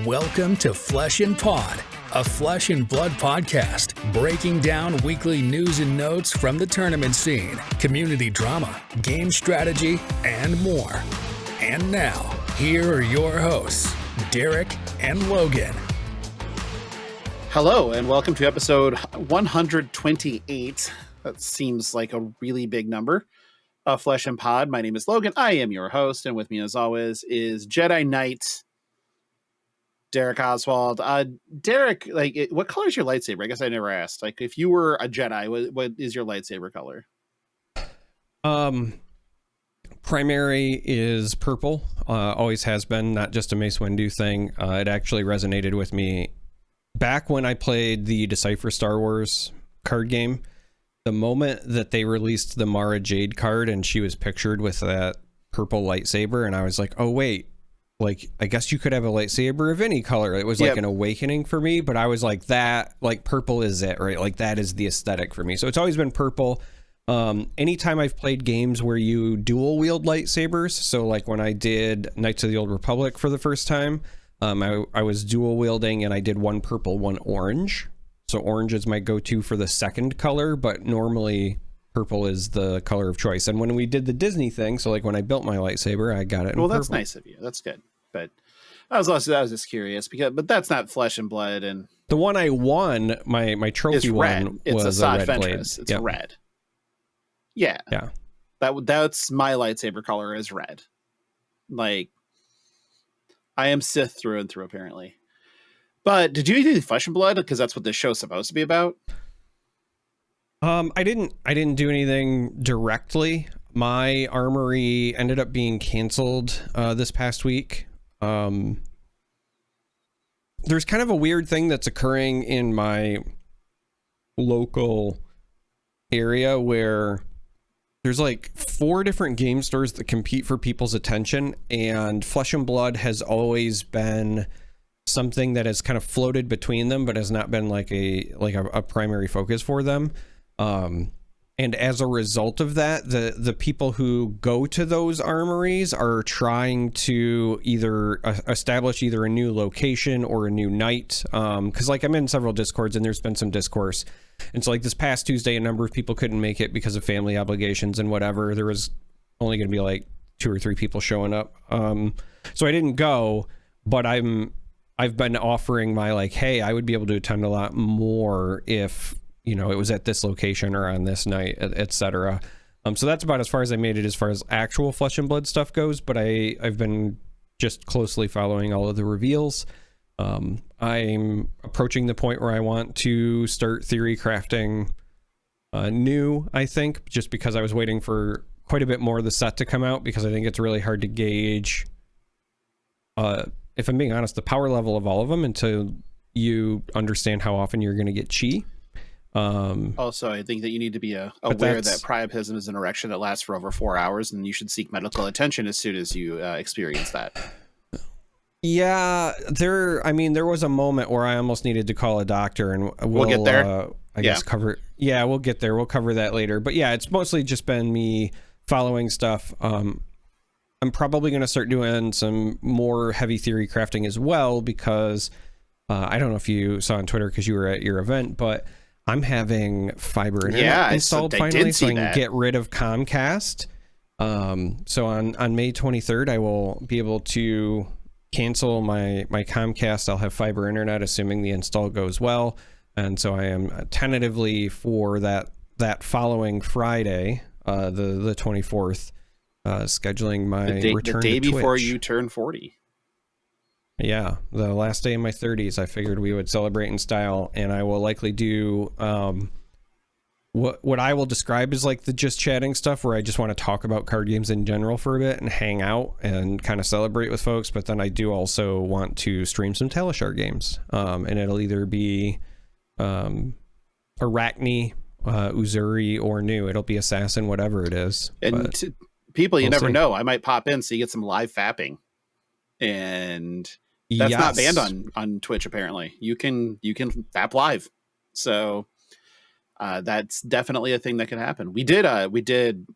Welcome to Flesh and Pod, a flesh and blood podcast, breaking down weekly news and notes from the tournament scene, community drama, game strategy, and more. And now, here are your hosts, Darick and Logan. Hello, and welcome to episode 128. That seems like a really big number of Flesh and Pod. My name is Logan. I am your host, and with me, as always, is Jedi Knight Darick Oswald. Darick, what color is your lightsaber? I guess I never asked. Like, if you were a Jedi, what is your lightsaber color? Primary is purple. Always has been, not just a Mace Windu thing. It actually resonated with me back when I played the Decipher Star Wars card game. The moment that they released the Mara Jade card and she was pictured with that purple lightsaber, and I was like, oh wait, like I guess you could have a lightsaber of any color. It was like an awakening for me, but I was like, that, like, purple is it, right? Like, that is the aesthetic for me. So it's always been purple. Anytime I've played games where you dual wield lightsabers, so like when I did Knights of the Old Republic for the first time, I was dual wielding and I did one purple, one orange. So orange is my go-to for the second color, but normally purple is the color of choice. And when we did the Disney thing, so like when I built my lightsaber, I got it in Well, purple. that's nice of you. That's good. But I was just curious but that's not Flesh and Blood. And the one I won, my trophy one, it's was a a red Ventress. blade. It's red. Yeah. That's my lightsaber color is red. Like, I am Sith through and through, apparently. But did you do Flesh and Blood? Because that's what this show's supposed to be about. I didn't do anything directly. My armory ended up being canceled this past week. There's kind of a weird thing that's occurring in my local area where there's like 4 different game stores that compete for people's attention, and Flesh and Blood has always been something that has kind of floated between them, but has not been like a primary focus for them. And as a result of that, the people who go to those armories are trying to either establish either a new location or a new night. Because like I'm in several Discords and there's been some discourse. And so like this past Tuesday, a number of people couldn't make it because of family obligations and whatever. There was only going to be like 2 or 3 people showing up. So I didn't go, but I've been offering my like, hey, I would be able to attend a lot more if, you know, it was at this location or on this night, etc. So that's about as far as I made it as far as actual Flesh and Blood stuff goes, but I've been just closely following all of the reveals. I'm approaching the point where I want to start theory crafting new, I think, just because I was waiting for quite a bit more of the set to come out, because I think it's really hard to gauge, if I'm being honest, the power level of all of them until you understand how often you're going to get chi. Also, I think that you need to be aware that priapism is an erection that lasts for over 4 hours, and you should seek medical attention as soon as you experience that. Yeah, there was a moment where I almost needed to call a doctor, and we'll get there. I guess cover. Yeah, we'll get there. We'll cover that later. But yeah, it's mostly just been me following stuff. I'm probably going to start doing some more heavy theory crafting as well, because I don't know if you saw on Twitter because you were at your event, but I'm having fiber internet installed finally, so I can get rid of Comcast. So on May 23rd, I will be able to cancel my Comcast. I'll have fiber internet, assuming the install goes well. And so I am tentatively for that following Friday, the 24th, scheduling my return the day to before Twitch. You turn 40. Yeah, the last day in my 30s, I figured we would celebrate in style, and I will likely do what I will describe as like the just chatting stuff, where I just want to talk about card games in general for a bit and hang out and kind of celebrate with folks. But then I do also want to stream some Talishar games, and it'll either be Arachne, Uzuri, or new. It'll be Assassin, whatever it is. And people, you never know. I might pop in so you get some live fapping, and that's not banned on Twitch. Apparently, you can fap live. So that's definitely a thing that can happen. We did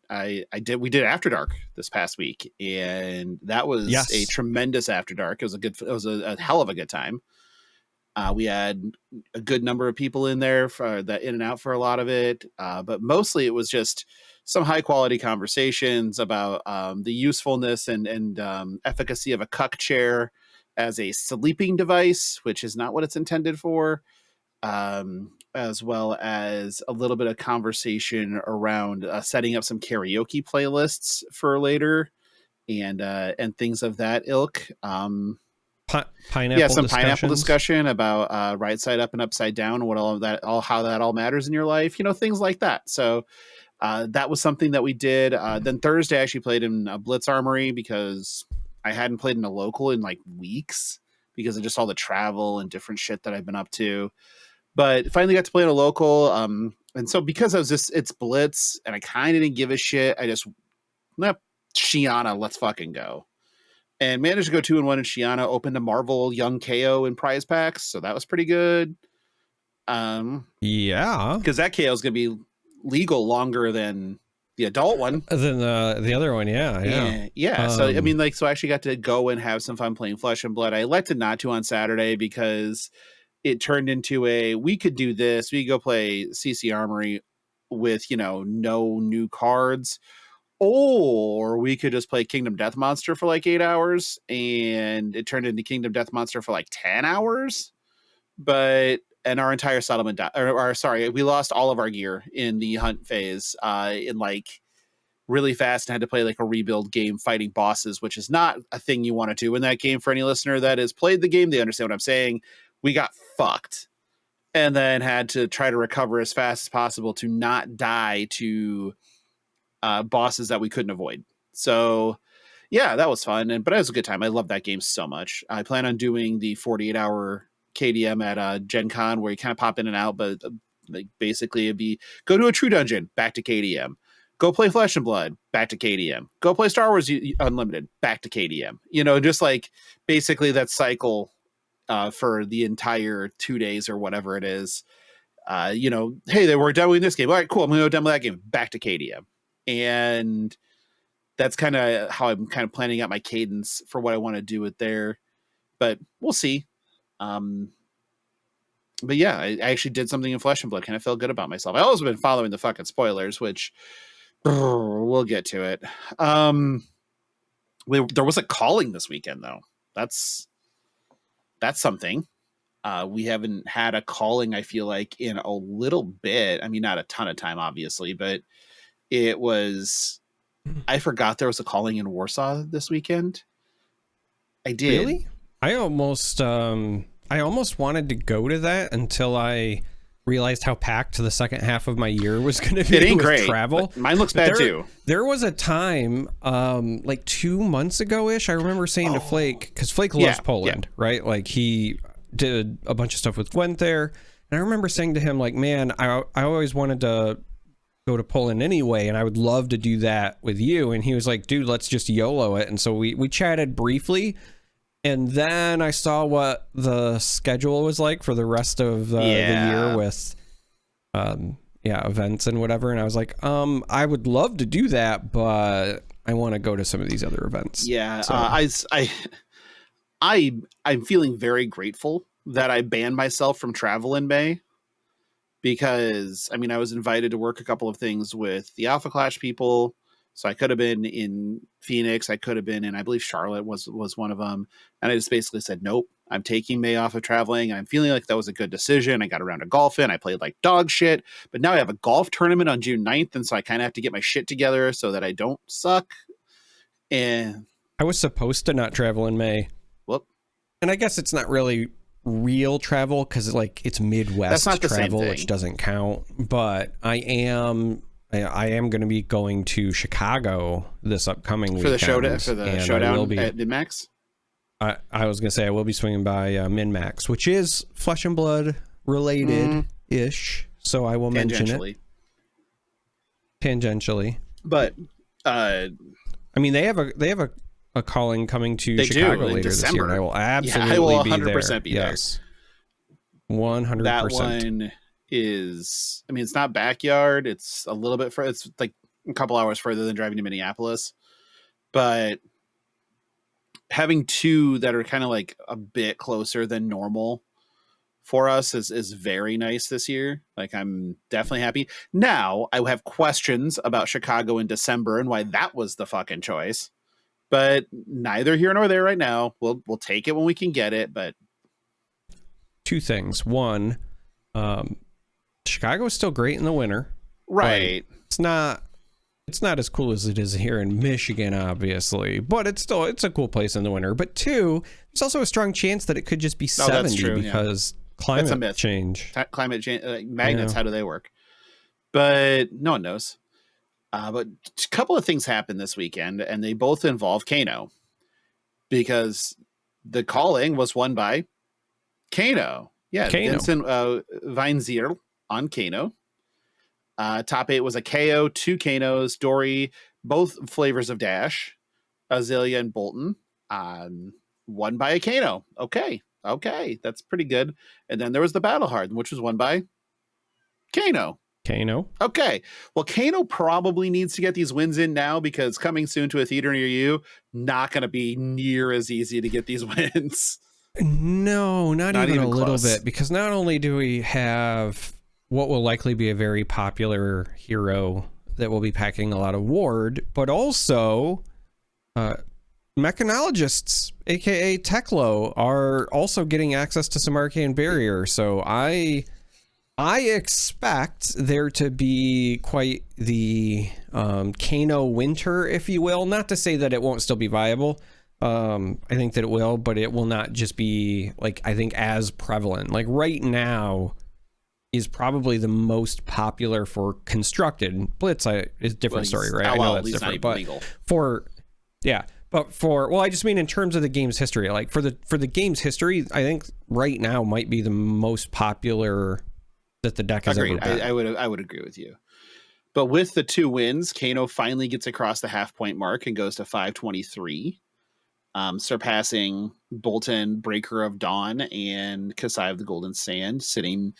After Dark this past week, and that was a tremendous After Dark. It was a hell of a good time. We had a good number of people in there for that, in and out for a lot of it. But mostly it was just some high quality conversations about the usefulness and efficacy of a cuck chair as a sleeping device, which is not what it's intended for. As well as a little bit of conversation around setting up some karaoke playlists for later and things of that ilk. Pineapple discussion about right side up and upside down, what how that all matters in your life, things like that. So that was something that we did. Then Thursday I actually played in a Blitz Armory because I hadn't played in a local in like weeks because of just all the travel and different shit that I've been up to. But finally got to play in a local. And so because it's Blitz and I kind of didn't give a shit, I just, Shiana, let's fucking go. And managed to go 2-1 in Shiana, opened a Marvel Young KO in prize packs. So that was pretty good. Yeah. Because that KO is going to be legal longer than the adult one. Than the other one, yeah. So, so I actually got to go and have some fun playing Flesh and Blood. I elected not to on Saturday because it turned into we could do this. We could go play CC Armory with, no new cards, or we could just play Kingdom Death Monster for like 8 hours, and it turned into Kingdom Death Monster for like 10 hours. And our entire settlement, we lost all of our gear in the hunt phase in like really fast and had to play like a rebuild game fighting bosses, which is not a thing you want to do in that game. For any listener that has played the game, they understand what I'm saying. We got fucked and then had to try to recover as fast as possible to not die to bosses that we couldn't avoid. So yeah, that was fun. But it was a good time. I love that game so much. I plan on doing the 48-hour KDM at Gen Con where you kind of pop in and out, but like basically it'd be go to a true dungeon, back to KDM, go play Flesh and Blood, back to KDM, go play Star Wars Unlimited, back to KDM, just like basically that cycle for the entire 2 days or whatever it is. Hey, we're demoing this game. All right, cool. I'm going to go demo that game, back to KDM. And that's kind of how I'm kind of planning out my cadence for what I want to do with there, but we'll see. But yeah, I actually did something in Flesh and Blood. Kind of felt good about myself. I always been following the fucking spoilers, which we'll get to it. There was a calling this weekend though. That's something. We haven't had a calling, I feel like, in a little bit. I mean, not a ton of time, obviously, but it was, I forgot there was a calling in Warsaw this weekend. I did. Really? I almost wanted to go to that until I realized how packed the second half of my year was going to be. It ain't great. Travel. Mine looks bad too. There was a time, like 2 months ago-ish, I remember saying to Flake, because Flake loves Poland, right? Like he did a bunch of stuff with Gwent there. And I remember saying to him, like, man, I always wanted to go to Poland anyway, and I would love to do that with you. And he was like, dude, let's just YOLO it. And so we chatted briefly. And then I saw what the schedule was like for the rest of the year with, events and whatever. And I was like, I would love to do that, but I want to go to some of these other events. Yeah. So. I'm feeling very grateful that I banned myself from travel in May because, I mean, I was invited to work a couple of things with the Alpha Clash people. So I could have been in Phoenix. I could have been in, I believe Charlotte was one of them. And I just basically said, nope, I'm taking May off of traveling. I'm feeling like that was a good decision. I got around to golfing. I played like dog shit, but now I have a golf tournament on June 9th. And so I kind of have to get my shit together so that I don't suck. And I was supposed to not travel in May. Whoop. And I guess it's not really real travel because it's Midwest travel, which doesn't count. But I am going to be going to Chicago this upcoming weekend. For the showdown at Min-Max? I was going to say I will be swinging by Min-Max, which is Flesh and Blood related-ish. So I will mention it. Tangentially. But I mean, they have a calling coming to Chicago later this year, and I will absolutely be there. Be there. Yes. 100%. That one is, I mean, it's not backyard. It's a little bit further. It's like a couple hours further than driving to Minneapolis. But having two that are kind of like a bit closer than normal for us is very nice this year. Like, I'm definitely happy. Now, I have questions about Chicago in December and why that was the fucking choice. But neither here nor there right now. We'll take it when we can get it, but two things. One, Chicago is still great in the winter. Right. It's not as cool as it is here in Michigan, obviously, but it's a cool place in the winter. But two, there's also a strong chance that it could just be 70 true, because climate change. Climate change, magnets, how do they work? But no one knows. But a couple of things happened this weekend, and they both involve Kano, because the calling was won by Kano. Yeah, Kano. Vincent Weinzierl on Kano. Top 8 was a KO, 2 Kanos, Dory, both flavors of Dash, Azalea and Bolton, won by a Kano. Okay, that's pretty good. And then there was the Battle Hard, which was won by Kano. Okay, well, Kano probably needs to get these wins in now, because coming soon to a theater near you, not going to be near as easy to get these wins. No, not even a little bit, because not only do we have what will likely be a very popular hero that will be packing a lot of ward, but also mechanologists, aka Teklo, are also getting access to some arcane barrier. So I expect there to be quite the Kano winter, if you will. Not to say that it won't still be viable. I think that it will, but it will not just be, like, I think as prevalent. Like, right now is probably the most popular for constructed. Blitz is a different story, right? I know that's different, but legal. Well, I just mean in terms of the game's history. Like, for the game's history, I think right now might be the most popular that the deck has ever been. I would agree with you. But with the 2 wins, Kano finally gets across the half-point mark and goes to 523, surpassing Bolton, Breaker of Dawn, and Kasai of the Golden Sand, sitting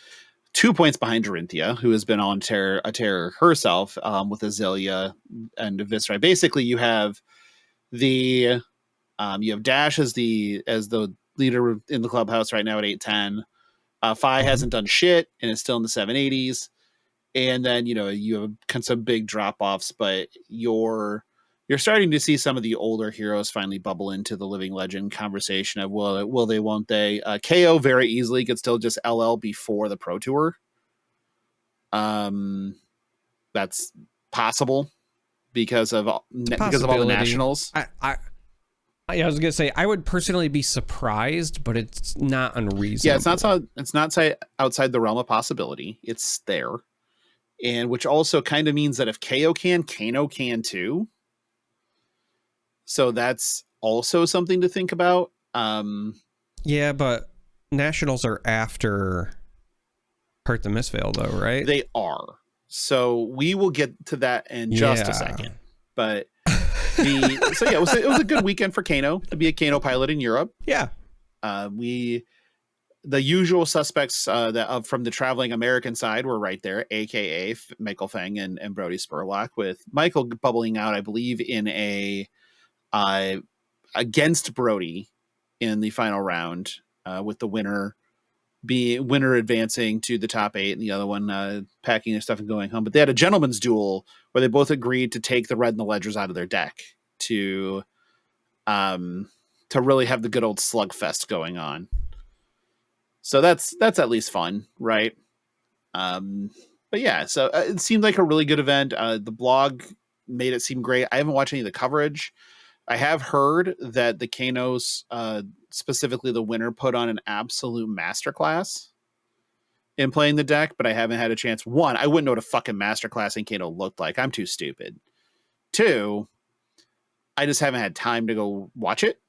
2 points behind Dorinthia, who has been on a terror herself, with Azalea and Viscera. Basically, you have you have Dash as the leader in the clubhouse right now at 810. Phi hasn't done shit and is still in the 780s. And then, you have some big drop-offs, but you're starting to see some of the older heroes finally bubble into the living legend conversation of will they, won't they? KO very easily could still just LL before the Pro Tour. That's possible because of all the nationals. I was gonna say I would personally be surprised, but it's not unreasonable. Yeah, it's not outside the realm of possibility. It's there, and which also kind of means that if KO can, Kano can too. So that's also something to think about. Yeah, but nationals are after SPart the Mistveil, though, right? They are. So we will get to that in just a second. But it was a good weekend for Kano to be a Kano pilot in Europe. Yeah. The usual suspects from the traveling American side were right there, aka Michael Feng and Brody Spurlock, with Michael bubbling out, I believe, in a against Brody in the final round, with the winner advancing to the top 8 and the other one packing their stuff and going home. But they had a gentleman's duel where they both agreed to take the red and the ledgers out of their deck to really have the good old slugfest going on. So that's at least fun, right? But yeah, so it seemed like a really good event. The blog made it seem great. I haven't watched any of the coverage. I have heard that the Kanos, specifically the winner, put on an absolute masterclass in playing the deck, but I haven't had a chance. 1, I wouldn't know what a fucking masterclass in Kano looked like. I'm too stupid. 2, I just haven't had time to go watch it.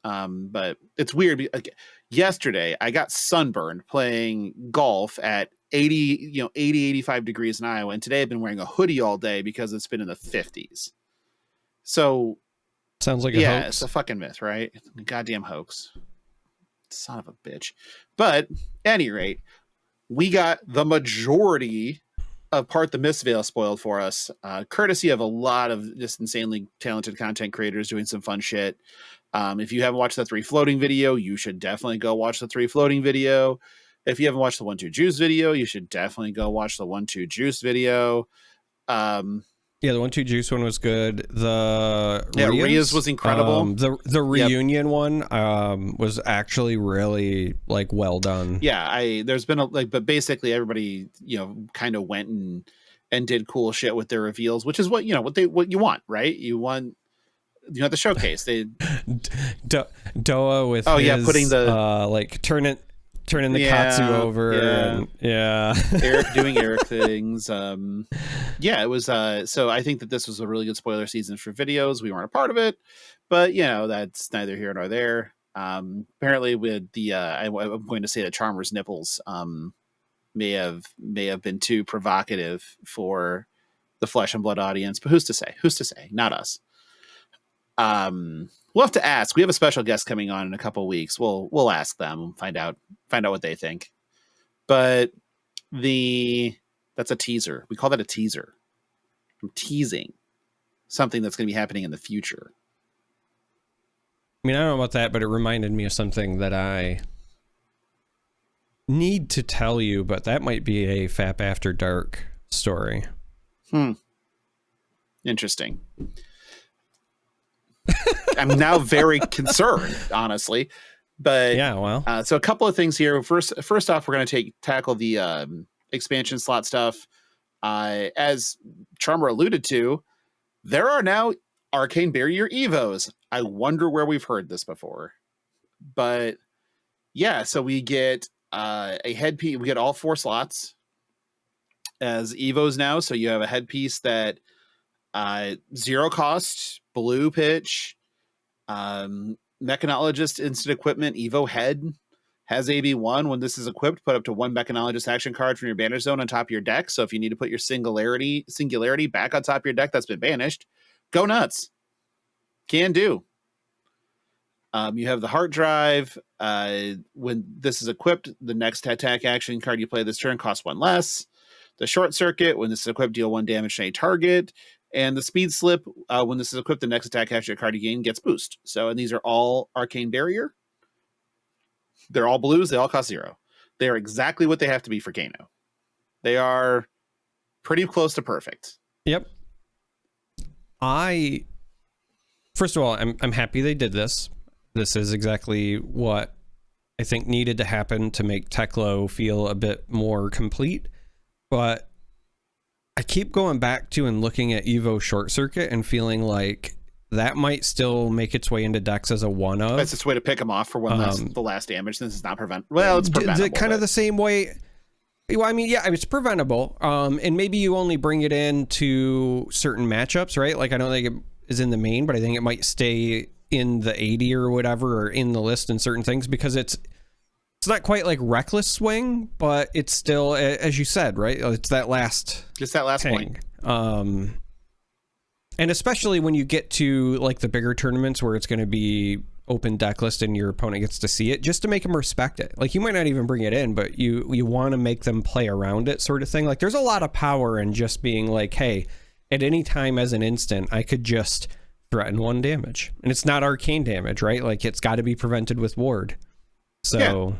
But it's weird. Like, yesterday, I got sunburned playing golf at 85 degrees in Iowa, and today I've been wearing a hoodie all day because it's been in the 50s. So sounds like a hoax. It's a fucking myth, right? Goddamn hoax. Son of a bitch. But at any rate, we got the majority of Part the Mistveil spoiled for us, courtesy of a lot of just insanely talented content creators doing some fun shit. If you haven't watched the 3 floating video, you should definitely go watch the 3 floating video. If you haven't watched the 1-2 juice video, you should definitely go watch the 1-2 juice video. Yeah, the 1-2 juice one was good. The Ria's was incredible. The reunion one was actually really like well done. Yeah, there's been but basically everybody kind of went and did cool shit with their reveals, which is what what you want, right? You want the showcase. They Doa with putting the like turning the Katsu over. Eric doing Eric things. It was so I think that this was a really good spoiler season for videos. We weren't a part of it, but that's neither here nor there. Apparently with the I'm going to say that Charmer's nipples may have been too provocative for the Flesh and Blood audience, but who's to say? Not us. We'll have to ask. We have a special guest coming on in a couple of weeks. We'll ask them, find out what they think. But that's a teaser. We call that a teaser. I'm teasing something that's going to be happening in the future. I mean, I don't know about that, but it reminded me of something that I need to tell you, but that might be a FAP After Dark story. Interesting. I'm now very concerned, honestly. But yeah, well, so a couple of things here. First off, we're going to tackle the expansion slot stuff. As Charmer alluded to, there are now Arcane Barrier Evos. I wonder where we've heard this before, but yeah. So we get a headpiece. We get all 4 slots as Evos now. So you have a headpiece that 0 cost, blue pitch, mechanologist instant equipment Evo head, has AB1. When this is equipped, put up to 1 mechanologist action card from your banish zone on top of your deck. So if you need to put your singularity back on top of your deck that's been banished, go nuts. Can do. You have the heart drive. When this is equipped, the next attack action card you play this turn costs 1 less. The short circuit, when this is equipped, deal 1 damage to any target. And the speed slip, when this is equipped, the next attack action card you gain gets boost. So, and these are all Arcane Barrier. They're all blues. They all cost 0. They are exactly what they have to be for Kano. They are pretty close to perfect. Yep. First of all, I'm happy they did this. This is exactly what I think needed to happen to make Teklo feel a bit more complete. But I keep going back to and looking at Evo Short Circuit and feeling like that might still make its way into decks as a one of. That's its way to pick them off for the last damage, since it's not well, it's preventable. Kind of the same way. Well, I mean, yeah, it's preventable. And maybe you only bring it in to certain matchups, right? Like, I don't think it is in the main, but I think it might stay in the 80 or whatever, or in the list in certain things, because it's not quite like Reckless Swing, but it's still, as you said, right? It's that last point. And especially when you get to like the bigger tournaments where it's going to be open deck list and your opponent gets to see it, just to make them respect it. Like, you might not even bring it in, but you want to make them play around it, sort of thing. Like, there's a lot of power in just being like, hey, at any time as an instant, I could just threaten 1 damage. And it's not arcane damage, right? Like, it's got to be prevented with ward. So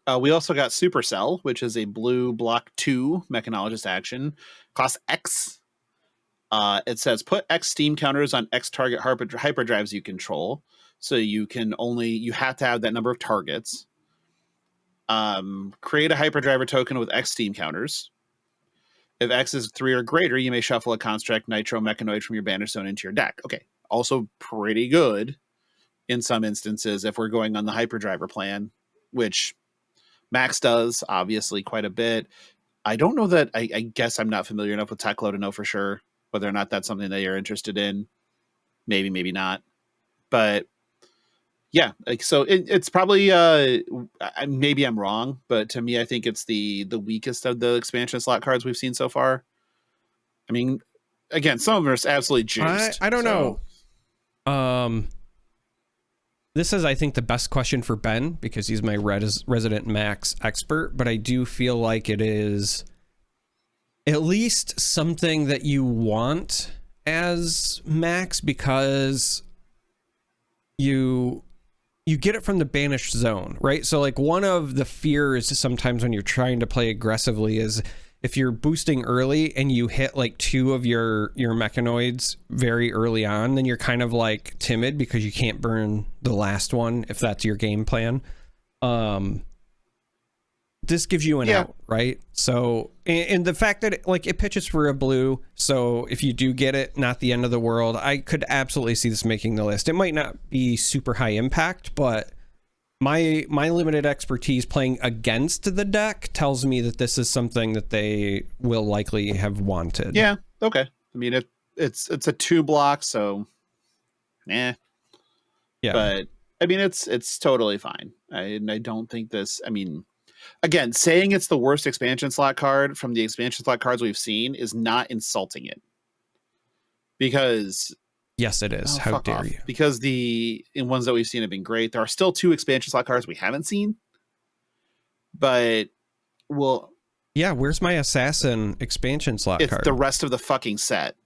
yeah. We also got Supercell, which is a blue block 2 mechanologist action. Cost X. It says put X steam counters on X target hyperdrives you control. So you have to have that number of targets. Create a hyperdriver token with X steam counters. If X is 3 or greater, you may shuffle a construct Nitro Mechanoid from your banish zone into your deck. Okay. Also pretty good in some instances if we're going on the hyperdriver plan, which Max does obviously quite a bit. I don't know that I guess I'm not familiar enough with Teklo to know for sure whether or not that's something that you're interested in. Maybe not. But yeah, like, so it's probably maybe I'm wrong, but to me I think it's the weakest of the expansion slot cards we've seen so far. I mean, again, some of them are absolutely juiced. I don't know. This is, I think, the best question for Ben because he's my resident Max expert, but I do feel like it is at least something that you want as Max because you get it from the banished zone, right? So like one of the fears sometimes when you're trying to play aggressively is if you're boosting early and you hit like 2 of your mechanoids very early on, then you're kind of like timid because you can't burn the last one if that's your game plan. This gives you an out, right? So, and the fact that it pitches for a blue, so if you do get it, not the end of the world. I could absolutely see this making the list. It might not be super high impact, but my limited expertise playing against the deck tells me that this is something that they will likely have wanted. Yeah, okay. I mean, it's a 2 block, so yeah. But I mean, it's totally fine. I don't think this. I mean. Again, saying it's the worst expansion slot card from the expansion slot cards we've seen is not insulting it. Because... Yes, it is. How dare you? Because the ones that we've seen have been great. There are still 2 expansion slot cards we haven't seen. But, well... Yeah, where's my Assassin expansion slot card? It's the rest of the fucking set.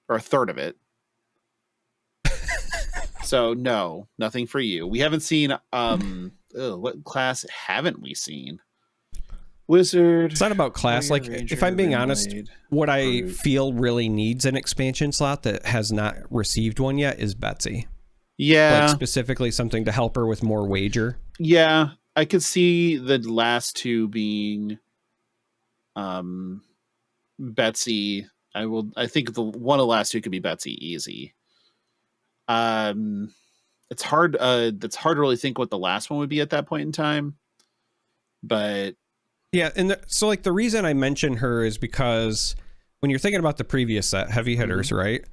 Or a third of it. So, no. Nothing for you. We haven't seen... what class haven't we seen? Wizard. It's not about class. Like, Ranger, if I'm being honest, what I feel really needs an expansion slot that has not received one yet is Betsy. Yeah. Like specifically something to help her with more wager. Yeah. I could see the last 2 being Betsy. I think one of the last 2 could be Betsy easy. It's hard. It's hard to really think what the last one would be at that point in time. But yeah, and so like the reason I mention her is because when you're thinking about the previous set, heavy hitters, right?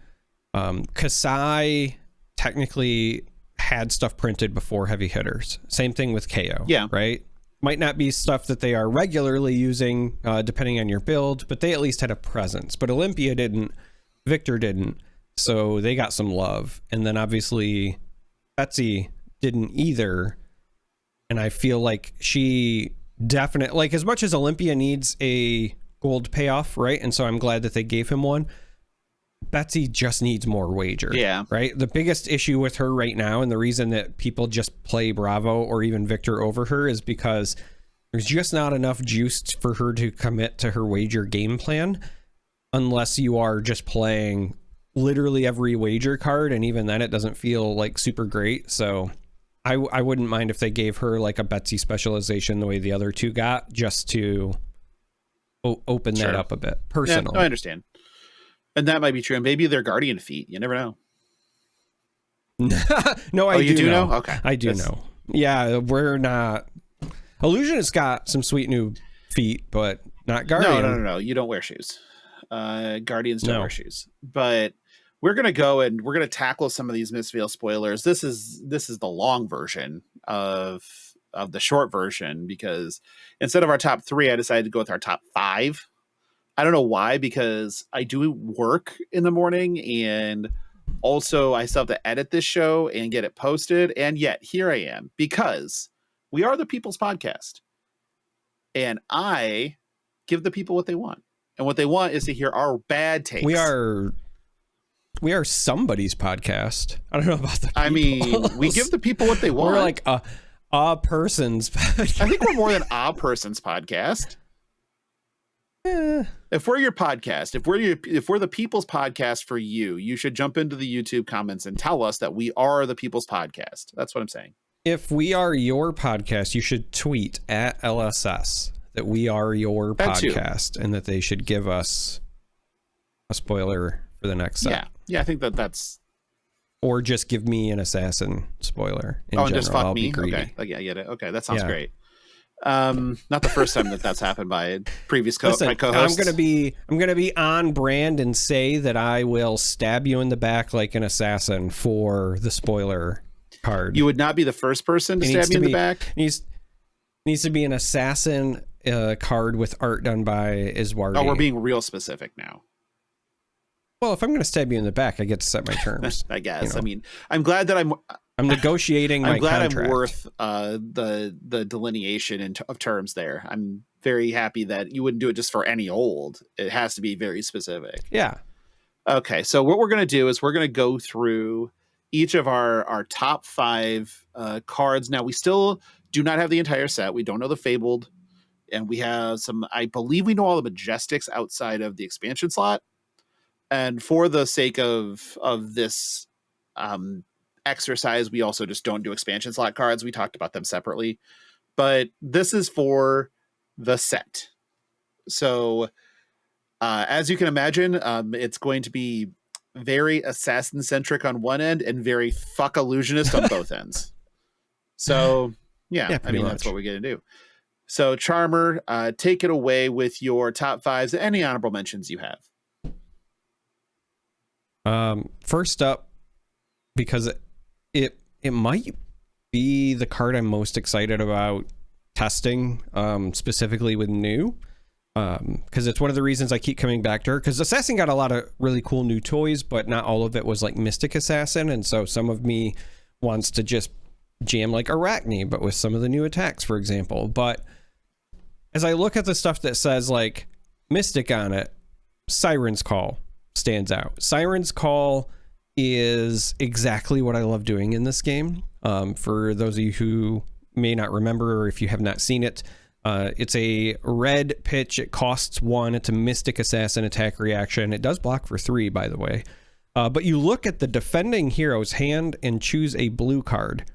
Kasai technically had stuff printed before heavy hitters. Same thing with KO. Yeah. Right. Might not be stuff that they are regularly using, depending on your build, but they at least had a presence. But Olympia didn't. Victor didn't. So they got some love, and then obviously Betsy didn't either, and I feel like she definitely, like, as much as Olympia needs a gold payoff, right? And so I'm glad that they gave him one. Betsy just needs more wager. Yeah. Right? The biggest issue with her right now, and the reason that people just play Bravo or even Victor over her, is because there's just not enough juice for her to commit to her wager game plan unless you are just playing literally every wager card, and even then it doesn't feel like super great. So I wouldn't mind if they gave her like a Betsy specialization the way the other 2 got, just to open that up a bit personally. Yeah, I understand, and that might be true, and maybe they're guardian feet, you never know. No, I do know. Okay, I do know. Yeah, we're not. Illusionist got some sweet new feet, but not guardian. No, you don't wear shoes. Guardians don't wear shoes. But we're gonna go and we're gonna tackle some of these Mistveil spoilers. This is the long version of the short version, because instead of our top 3, I decided to go with our top 5. I don't know why, because I do work in the morning, and also I still have to edit this show and get it posted. And yet here I am, because we are the People's Podcast, and I give the people what they want. And what they want is to hear our bad takes. We are somebody's podcast. I don't know about the people. I mean, we give the people what they want. We're like a person's podcast. I think we're more than a person's podcast. If we're your podcast, if we're the people's podcast for you, you should jump into the YouTube comments and tell us that we are the people's podcast. That's what I'm saying. If we are your podcast, you should tweet at LSS that we are your podcast, and that they should give us a spoiler for the next set. Yeah, I think that's... Or just give me an assassin spoiler. In and general. just fuck I'll me? Be greedy. Okay, I get it. Okay, that sounds great. Not the first time that's happened by a previous my co-host. I'm gonna be on brand and say that I will stab you in the back like an assassin for the spoiler card. You would not be the first person to stab you in the back. Needs to be an assassin card with art done by Iswardi. Oh, we're being real specific now. Well, if I'm going to stab you in the back, I get to set my terms. I guess. You know. I mean, I'm glad that I'm negotiating my contract. I'm worth the delineation of terms there. I'm very happy that you wouldn't do it just for any old. It has to be very specific. Yeah. Okay, so what we're going to do is we're going to go through each of our top 5 cards. Now, we still do not have the entire set. We don't know the Fabled, and we have some, I believe we know all the Majestics outside of the expansion slot. And for the sake of this exercise, we also just don't do expansion slot cards. We talked about them separately. But this is for the set. So as you can imagine, it's going to be very assassin-centric on one end and very fuck illusionist on both ends. So, yeah I mean, that's what we're going to do. So, Charmer, take it away with your top 5s, any honorable mentions you have. First up, because it might be the card I'm most excited about testing, specifically with new. Because it's one of the reasons I keep coming back to her, because Assassin got a lot of really cool new toys, but not all of it was like Mystic Assassin, and so some of me wants to just jam like Arachne, but with some of the new attacks, for example. But as I look at the stuff that says like Mystic on it, Siren's Call stands out. Siren's Call is exactly what I love doing in this game. For those of you who may not remember, or if you have not seen it, it's a red pitch. It costs 1. It's a Mystic Assassin attack reaction. It does block for 3, by the way. But you look at the defending hero's hand and choose a blue card.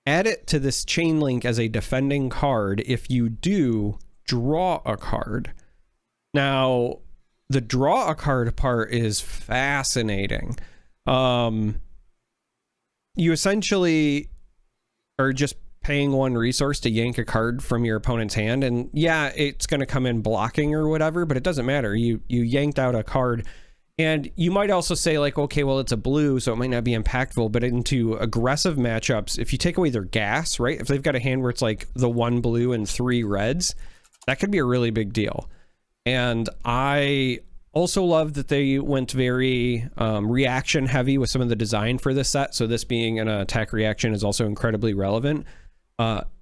Add it to this chain link as a defending card. If you do, draw a card. Now, the draw a card part is fascinating. You essentially are just paying 1 resource to yank a card from your opponent's hand, and yeah, it's going to come in blocking or whatever, but it doesn't matter. You yanked out a card, and you might also say like, okay, well, it's a blue, so it might not be impactful, but into aggressive matchups, if you take away their gas, right, if they've got a hand where it's like the 1 blue and 3 reds, that could be a really big deal. And I also love that they went very reaction heavy with some of the design for this set, so this being an attack reaction is also incredibly relevant.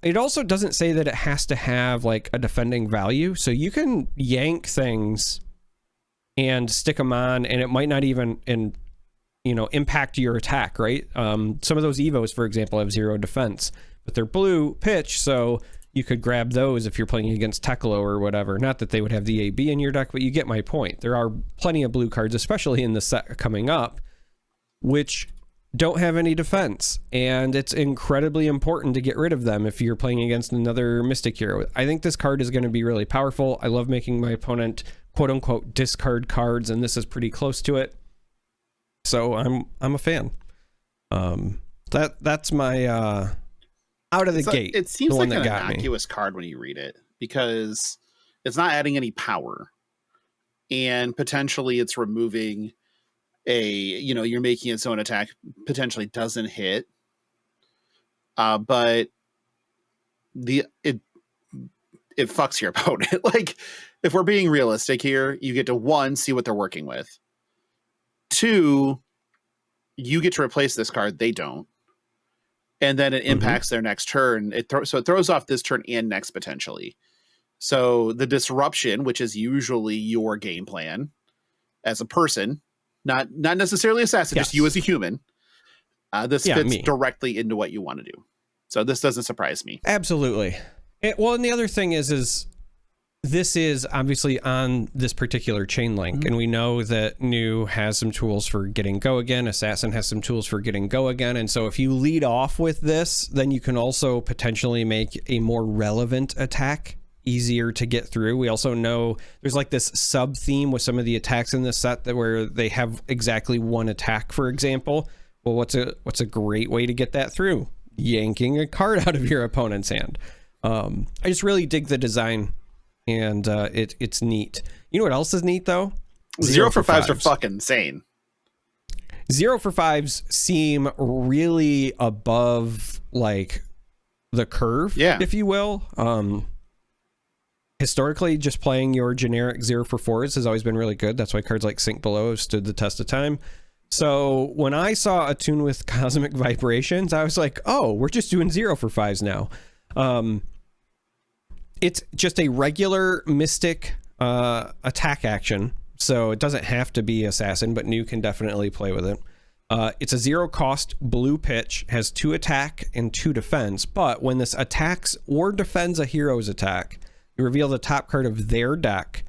It also doesn't say that it has to have like a defending value, so you can yank things and stick them on, and it might not even impact your attack, right? Some of those Evos, for example, have 0 defense, but they're blue pitch, so you could grab those if you're playing against Teklo or whatever. Not that they would have the AB in your deck, but you get my point. There are plenty of blue cards, especially in the set coming up, which don't have any defense, and it's incredibly important to get rid of them if you're playing against another Mystic hero. I think this card is going to be really powerful. I love making my opponent quote unquote discard cards, and this is pretty close to it, so I'm a fan. That's my out of the gate. It seems like an innocuous card when you read it, because it's not adding any power, and potentially it's removing you're making its own attack potentially doesn't hit, but it fucks your opponent. Like, if we're being realistic here, you get to 1, see what they're working with. 2, you get to replace this card, they don't, and then it impacts their next turn. So it throws off this turn and next potentially. So the disruption, which is usually your game plan as a person, not necessarily assassin, just you as a human. This fits directly into what you want to do. So this doesn't surprise me. Absolutely. And the other thing is this is obviously on this particular chain link, and we know that new has some tools for getting go again. Assassin has some tools for getting go again. And so if you lead off with this, then you can also potentially make a more relevant attack easier to get through. We also know there's like this sub theme with some of the attacks in this set that where they have exactly 1 attack, for example. Well, what's a great way to get that through? Yanking a card out of your opponent's hand. I just really dig the design, and it's neat. You know what else is neat though? 0 for 5s are fucking insane. 0 for 5s seem really above like the curve, if you will. Historically, just playing your generic 0 for 4s has always been really good. That's why cards like Sink Below have stood the test of time. So when I saw Attune with Cosmic Vibrations, I was like, oh, we're just doing 0 for 5s now. It's just a regular Mystic attack action. So it doesn't have to be Assassin, but New can definitely play with it. It's a 0 cost blue pitch, has 2 attack and 2 defense. But when this attacks or defends a hero's attack, you reveal the top card of their deck.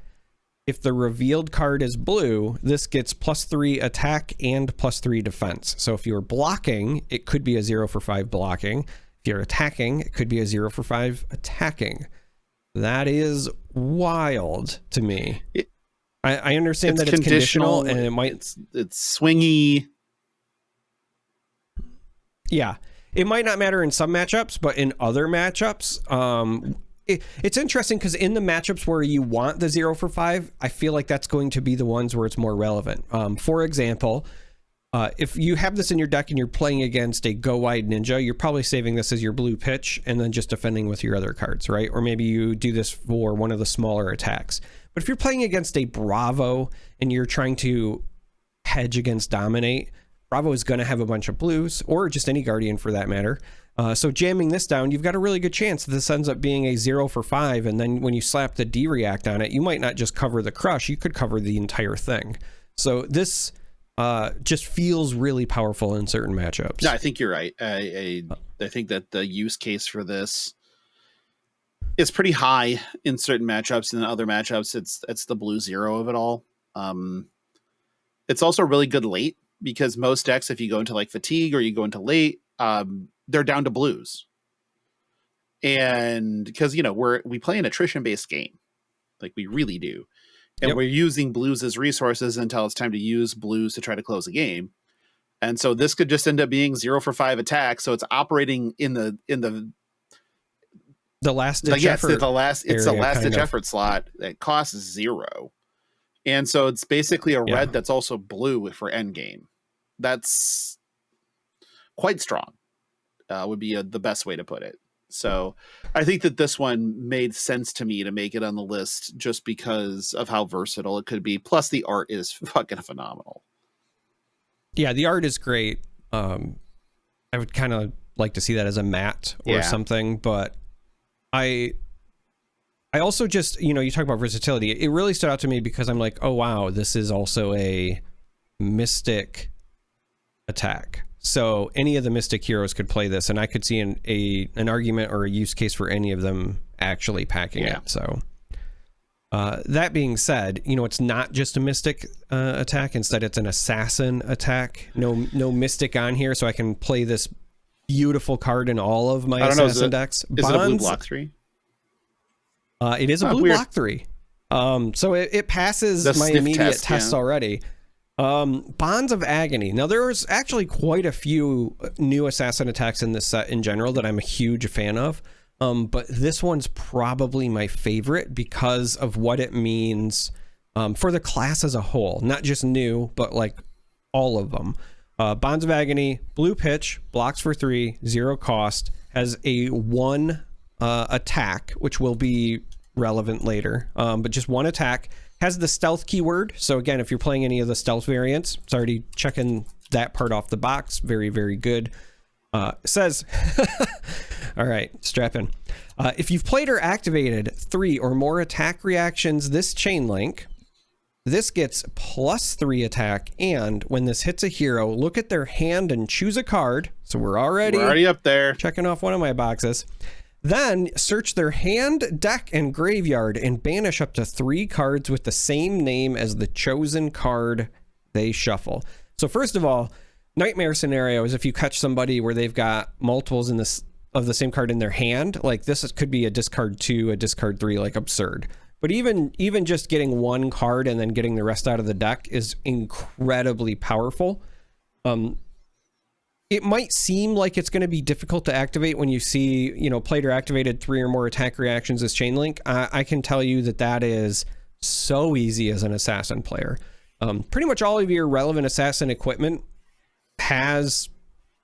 If the revealed card is blue, this gets +3 attack and +3 defense. So if you're blocking, it could be a 0 for 5 blocking. If you're attacking, it could be a 0 for 5 attacking. That is wild to me. I understand that it's conditional and it might... It's swingy. Yeah. It might not matter in some matchups, but in other matchups... It's interesting because in the matchups where you want the 0 for 5, I feel like that's going to be the ones where it's more relevant. For example, if you have this in your deck and you're playing against a Go Wide Ninja, you're probably saving this as your blue pitch and then just defending with your other cards, right? Or maybe you do this for one of the smaller attacks. But if you're playing against a Bravo and you're trying to hedge against Dominate, Bravo is going to have a bunch of blues, or just any Guardian for that matter. So jamming this down, you've got a really good chance that this ends up being a 0 for 5, and then when you slap the D-React on it, you might not just cover the crush, you could cover the entire thing. So this just feels really powerful in certain matchups. No, I think you're right. I think that the use case for this is pretty high in certain matchups, and in other matchups, it's the blue 0 of it all. It's also really good late, because most decks, if you go into like Fatigue or you go into late, they're down to blues. And because, you know, we play an attrition based game, like we really do. And we're using blues as resources until it's time to use blues to try to close a game. And so this could just end up being 0 for 5 attack. So it's operating in the last ditch effort. It's the last ditch effort slot that costs 0. And so it's basically a red that's also blue for endgame. That's quite strong. Would be the best way to put it. So I think that this one made sense to me to make it on the list just because of how versatile it could be. Plus the art is fucking phenomenal. Yeah, the art is great. I would kind of like to see that as a matte or something, but I also just, you know, you talk about versatility. It really stood out to me because I'm like, oh wow, this is also a Mystic attack. So any of the Mystic heroes could play this, and I could see an argument or a use case for any of them actually packing it. So that being said, you know, it's not just a Mystic attack. Instead, it's an Assassin attack. No Mystic on here, so I can play this beautiful card in all of my Assassin decks. Is it a blue block 3? It is a blue block 3. So it passes my immediate tests already. Bonds of Agony. Now, there's actually quite a few new Assassin attacks in this set in general that I'm a huge fan of. But this one's probably my favorite because of what it means for the class as a whole. Not just new, but like all of them. Bonds of Agony, blue pitch, blocks for 3, 0 cost, has a 1 attack, which will be relevant later, but just 1 attack. Has the stealth keyword. So again, if you're playing any of the stealth variants, it's already checking that part off the box. Very, very good. Says, all right, strap in. If you've played or activated 3 or more attack reactions this chain link, this gets +3 attack. And when this hits a hero, look at their hand and choose a card. So we're already up there. Checking off one of my boxes. Then search their hand, deck, and graveyard and banish up to 3 cards with the same name as the chosen card they shuffle. So first of all, nightmare scenario is if you catch somebody where they've got multiples of the same card in their hand, like this could be a discard 2, a discard 3, like absurd. But even just getting 1 card and then getting the rest out of the deck is incredibly powerful. It might seem like it's going to be difficult to activate when you see, you know, played or activated 3 or more attack reactions as chain link. I can tell you that is so easy as an Assassin player. Pretty much all of your relevant Assassin equipment has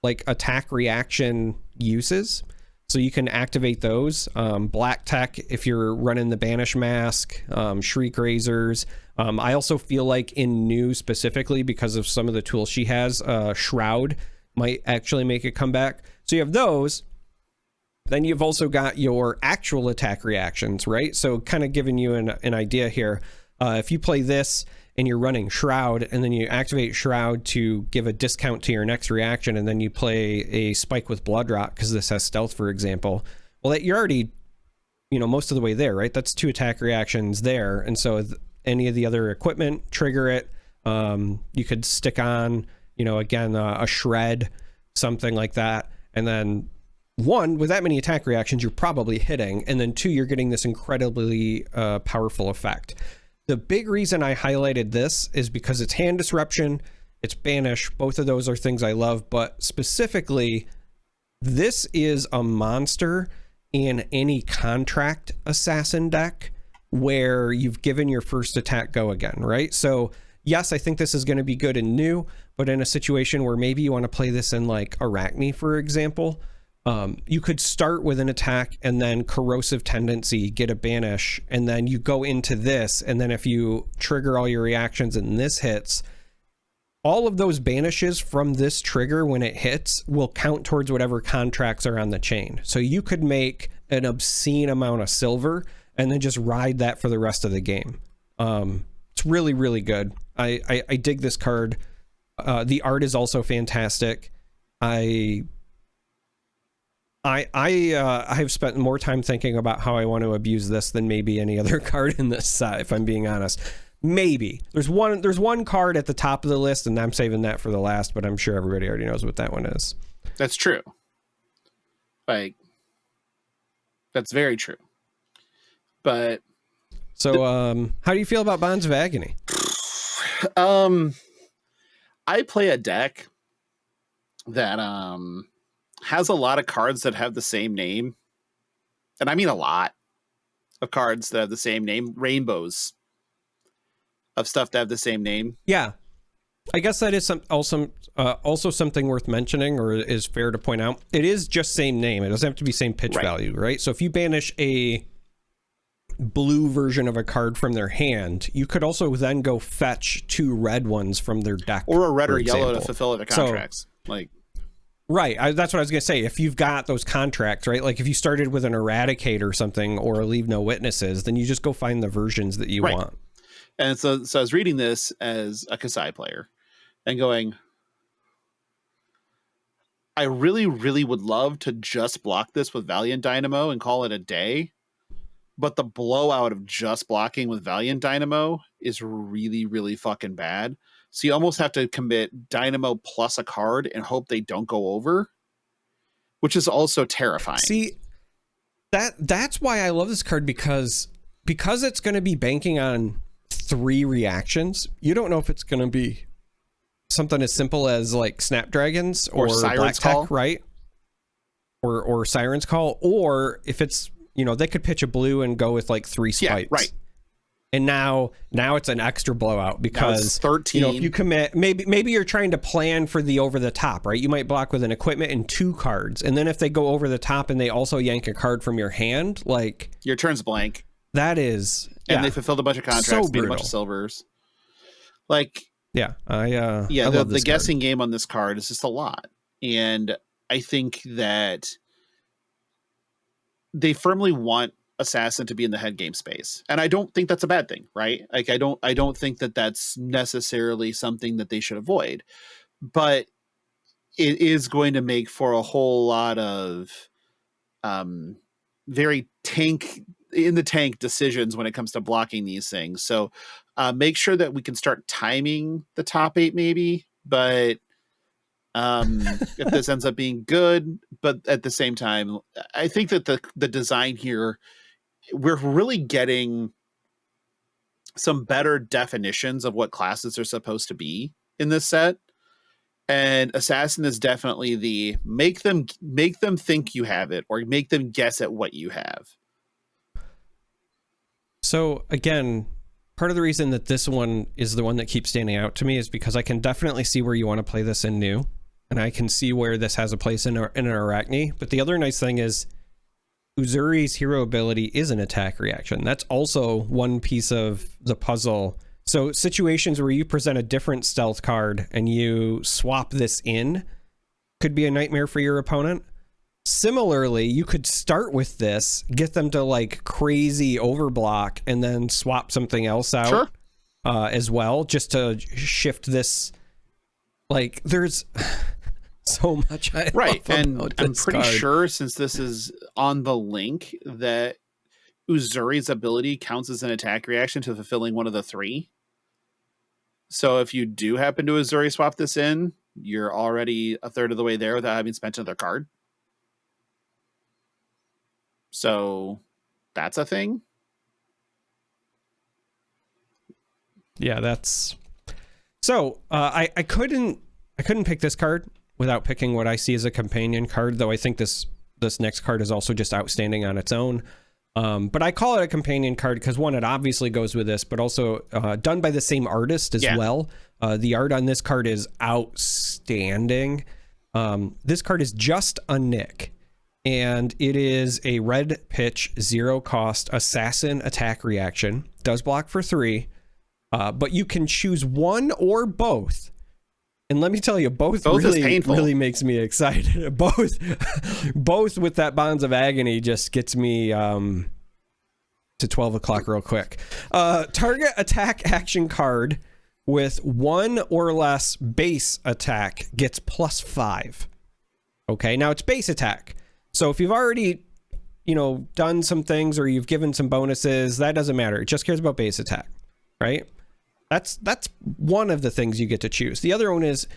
like attack reaction uses. So you can activate those. Black Tech, if you're running the Banish Mask, Shriek Razors. I also feel like in new specifically, because of some of the tools she has, Shroud might actually make a comeback. So you have those. Then you've also got your actual attack reactions, right? So kind of giving you an idea here. If you play this and you're running Shroud, and then you activate Shroud to give a discount to your next reaction, and then you play a Spike with Blood Rot because this has stealth, for example, well, that you're already, most of the way there, right? That's 2 attack reactions there. And so any of the other equipment, trigger it. You could stick on, again, a Shred, something like that. And then 1, with that many attack reactions, you're probably hitting. And then 2, you're getting this incredibly powerful effect. The big reason I highlighted this is because it's Hand Disruption, it's Banish. Both of those are things I love, but specifically, this is a monster in any contract assassin deck where you've given your first attack go again, right? So yes, I think this is going to be good and new, but in a situation where maybe you want to play this in like Arachne, for example, you could start with an attack and then Corrosive Tendency, get a Banish, and then you go into this, and then if you trigger all your reactions and this hits, all of those banishes from this trigger when it hits will count towards whatever contracts are on the chain. So you could make an obscene amount of silver and then just ride that for the rest of the game. It's really, really good. I dig this card. The art is also fantastic. I've spent more time thinking about how I want to abuse this than maybe any other card in this set, if I'm being honest. Maybe. There's one card at the top of the list, and I'm saving that for the last, but I'm sure everybody already knows what that one is. That's true. Like, that's very true. But... So, how do you feel about Bonds of Agony? I play a deck that... has a lot of cards that have the same name. And I mean a lot of cards that have the same name. Rainbows of stuff that have the same name. Yeah. I guess that is also something worth mentioning, or is fair to point out. It is just same name. It doesn't have to be same pitch value, right? So if you banish a blue version of a card from their hand, you could also then go fetch 2 red ones from their deck. Or a red or yellow to fulfill the contracts. Right. That's what I was going to say. If you've got those contracts, right? Like if you started with an Eradicate or something, or a Leave No Witnesses, then you just go find the versions that you want. And so I was reading this as a Kasai player and going, I really, really would love to just block this with Valiant Dynamo and call it a day. But the blowout of just blocking with Valiant Dynamo is really, really fucking bad. So you almost have to commit Dynamo plus a card and hope they don't go over, which is also terrifying. See, that's why I love this card, because it's going to be banking on 3 reactions. You don't know if it's going to be something as simple as like Snapdragons or Black Tech, right? Or Siren's Call, or if it's, they could pitch a blue and go with like 3 spikes. Yeah, right. And now it's an extra blowout because 13. If you commit, maybe you're trying to plan for the over the top, right? You might block with an equipment and 2 cards, and then if they go over the top and they also yank a card from your hand, like your turn's blank. That is, and they fulfilled a bunch of contracts, made a bunch of silvers. Like, I love the guessing game on this card is just a lot, and I think that they firmly want Assassin to be in the head game space, and I don't think that's a bad thing, right? Like I don't think that that's necessarily something that they should avoid, but it is going to make for a whole lot of very in the tank decisions when it comes to blocking these things. So make sure that we can start timing the top 8 maybe, but if this ends up being good, but at the same time, I think that the design here, we're really getting some better definitions of what classes are supposed to be in this set. And Assassin is definitely the make them think you have it, or make them guess at what you have. So again, part of the reason that this one is the one that keeps standing out to me is because I can definitely see where you want to play this in new, and I can see where this has a place in an Arachne. But the other nice thing is Uzuri's hero ability is an attack reaction. That's also one piece of the puzzle. So situations where you present a different stealth card and you swap this in could be a nightmare for your opponent. Similarly, you could start with this, get them to like crazy overblock, and then swap something else out. Sure. As well, just to shift this. Like, there's so much I right, love and about I'm this pretty card. sure, since this is on the link, that Uzuri's ability counts as an attack reaction to fulfilling one of the three. So if you do happen to Uzuri swap this in, you're already a third of the way there without having spent another card. So that's a thing. Yeah, that's so I couldn't pick this card without picking what I see as a companion card, though I think this next card is also just outstanding on its own. But I call it a companion card because, one, it obviously goes with this, but also done by the same artist as well. The art on this card is outstanding. This card is just a Nick, and it is a red pitch, 0 cost assassin attack reaction. Does block for 3, but you can choose one or both. And let me tell you, both really makes me excited. both with that Bonds of Agony just gets me to 12 o'clock real quick. Target attack action card with 1 or less base attack gets +5. Okay, now it's base attack. So if you've already, done some things or you've given some bonuses, that doesn't matter. It just cares about base attack, right? That's one of the things you get to choose. The other one is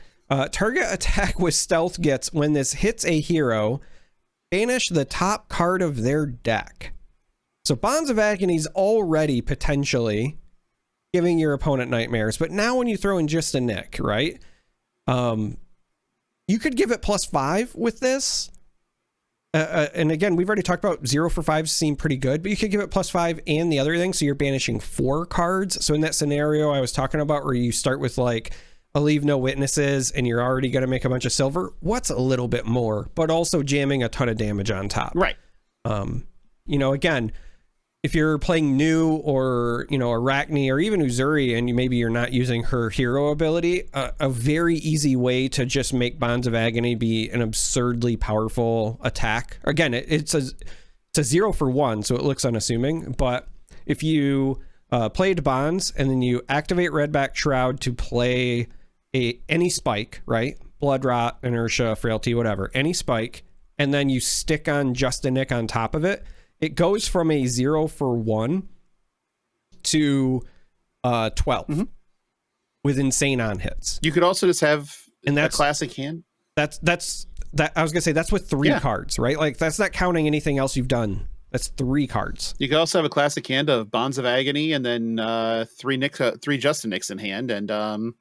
target attack with stealth gets, when this hits a hero, banish the top card of their deck. So Bonds of Agony is already potentially giving your opponent nightmares, but now when you throw in just a Nick, right? You could give it +5 with this. And again, we've already talked about 0 for 5 seem pretty good, but you could give it +5 and the other thing. So you're banishing 4 cards. So in that scenario I was talking about where you start with like a leave no witnesses and you're already going to make a bunch of silver, what's a little bit more, but also jamming a ton of damage on top. Right. Again, if you're playing new or, Arachne or even Uzuri and maybe you're not using her hero ability, a very easy way to just make Bonds of Agony be an absurdly powerful attack. Again, it's a 0 for 1, so it looks unassuming, but if you played Bonds and then you activate Redback Shroud to play any spike, right? Blood Rot, Inertia, Frailty, whatever, any spike, and then you stick on just a Nick on top of it, it goes from a 0 for 1 to 12 with insane on hits. You could also just have a classic hand. That's I was gonna say that's with 3 cards, right? Like that's not counting anything else you've done. That's 3 cards. You could also have a classic hand of Bonds of Agony and then 3 Justin Nicks in hand, and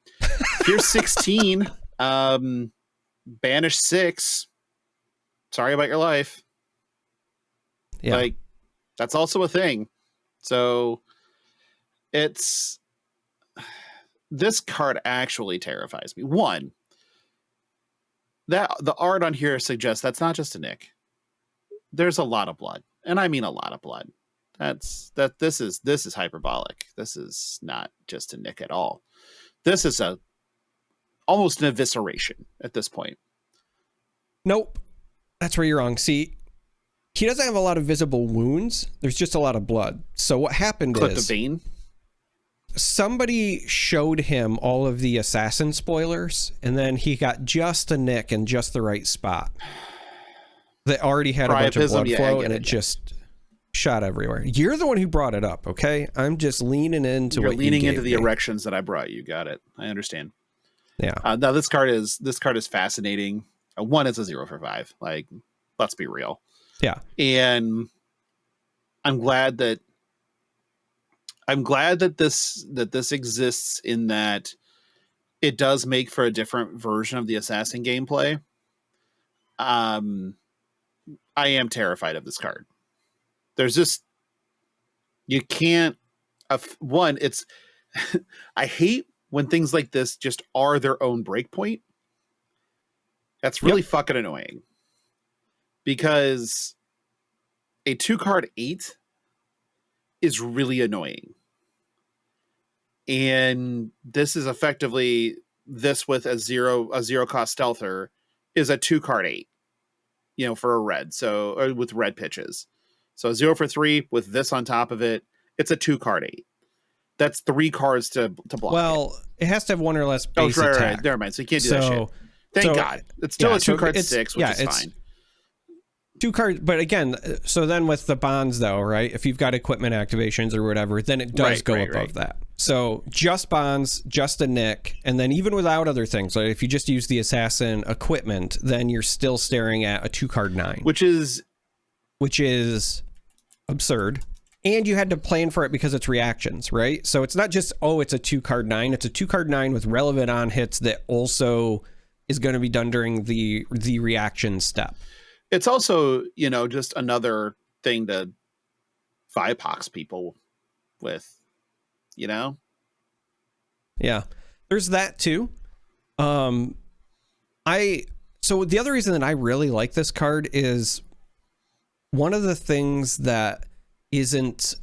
here's 16. Banish 6. Sorry about your life. Yeah. Like, that's also a thing. So this card actually terrifies me. One, that the art on here suggests that's not just a Nick. There's a lot of blood, and I mean a lot of blood. This is hyperbolic. This is not just a Nick at all. This is almost an evisceration at this point. Nope. That's where you're wrong. See, he doesn't have a lot of visible wounds. There's just a lot of blood. So what happened Clipped is a vein. Somebody showed him all of the assassin spoilers, and then he got just a Nick in just the right spot. That already had a bunch of blood flow, and it just shot everywhere. You're the one who brought it up, okay? I'm just leaning into You're what leaning you into the me. erections that I brought you. Got it. I understand. Yeah. Now this card is fascinating. One, it's a 0 for 5. Like, let's be real. Yeah. And I'm glad that this exists, in that it does make for a different version of the assassin gameplay. I am terrified of this card. There's just, you can't, it's I hate when things like this just are their own breakpoint. That's really fucking annoying, because a 2-card 8 is really annoying. And this is effectively this with a zero cost stealther is a 2-card 8, for a red. So with red pitches. So 0 for 3 with this on top of it, it's a 2-card 8. That's 3 cards to block. Well, it has to have 1 or less base attack. Right. Never mind. So you can't do that shit. Thank God. It's still a 2-card 6, which is fine. 2 cards, but again, so then with the bonds though, right? If you've got equipment activations or whatever, then it does go above that. So just bonds, just a nick, and then even without other things, like if you just use the assassin equipment, then you're still staring at a 2-card 9, which is absurd. And you had to plan for it because it's reactions, right? So it's not just, it's a 2-card 9. It's a 2-card 9 with relevant on hits that also is going to be done during the reaction step. It's also, just another thing to Vipox people with, Yeah, there's that too. So the other reason that I really like this card is one of the things that isn't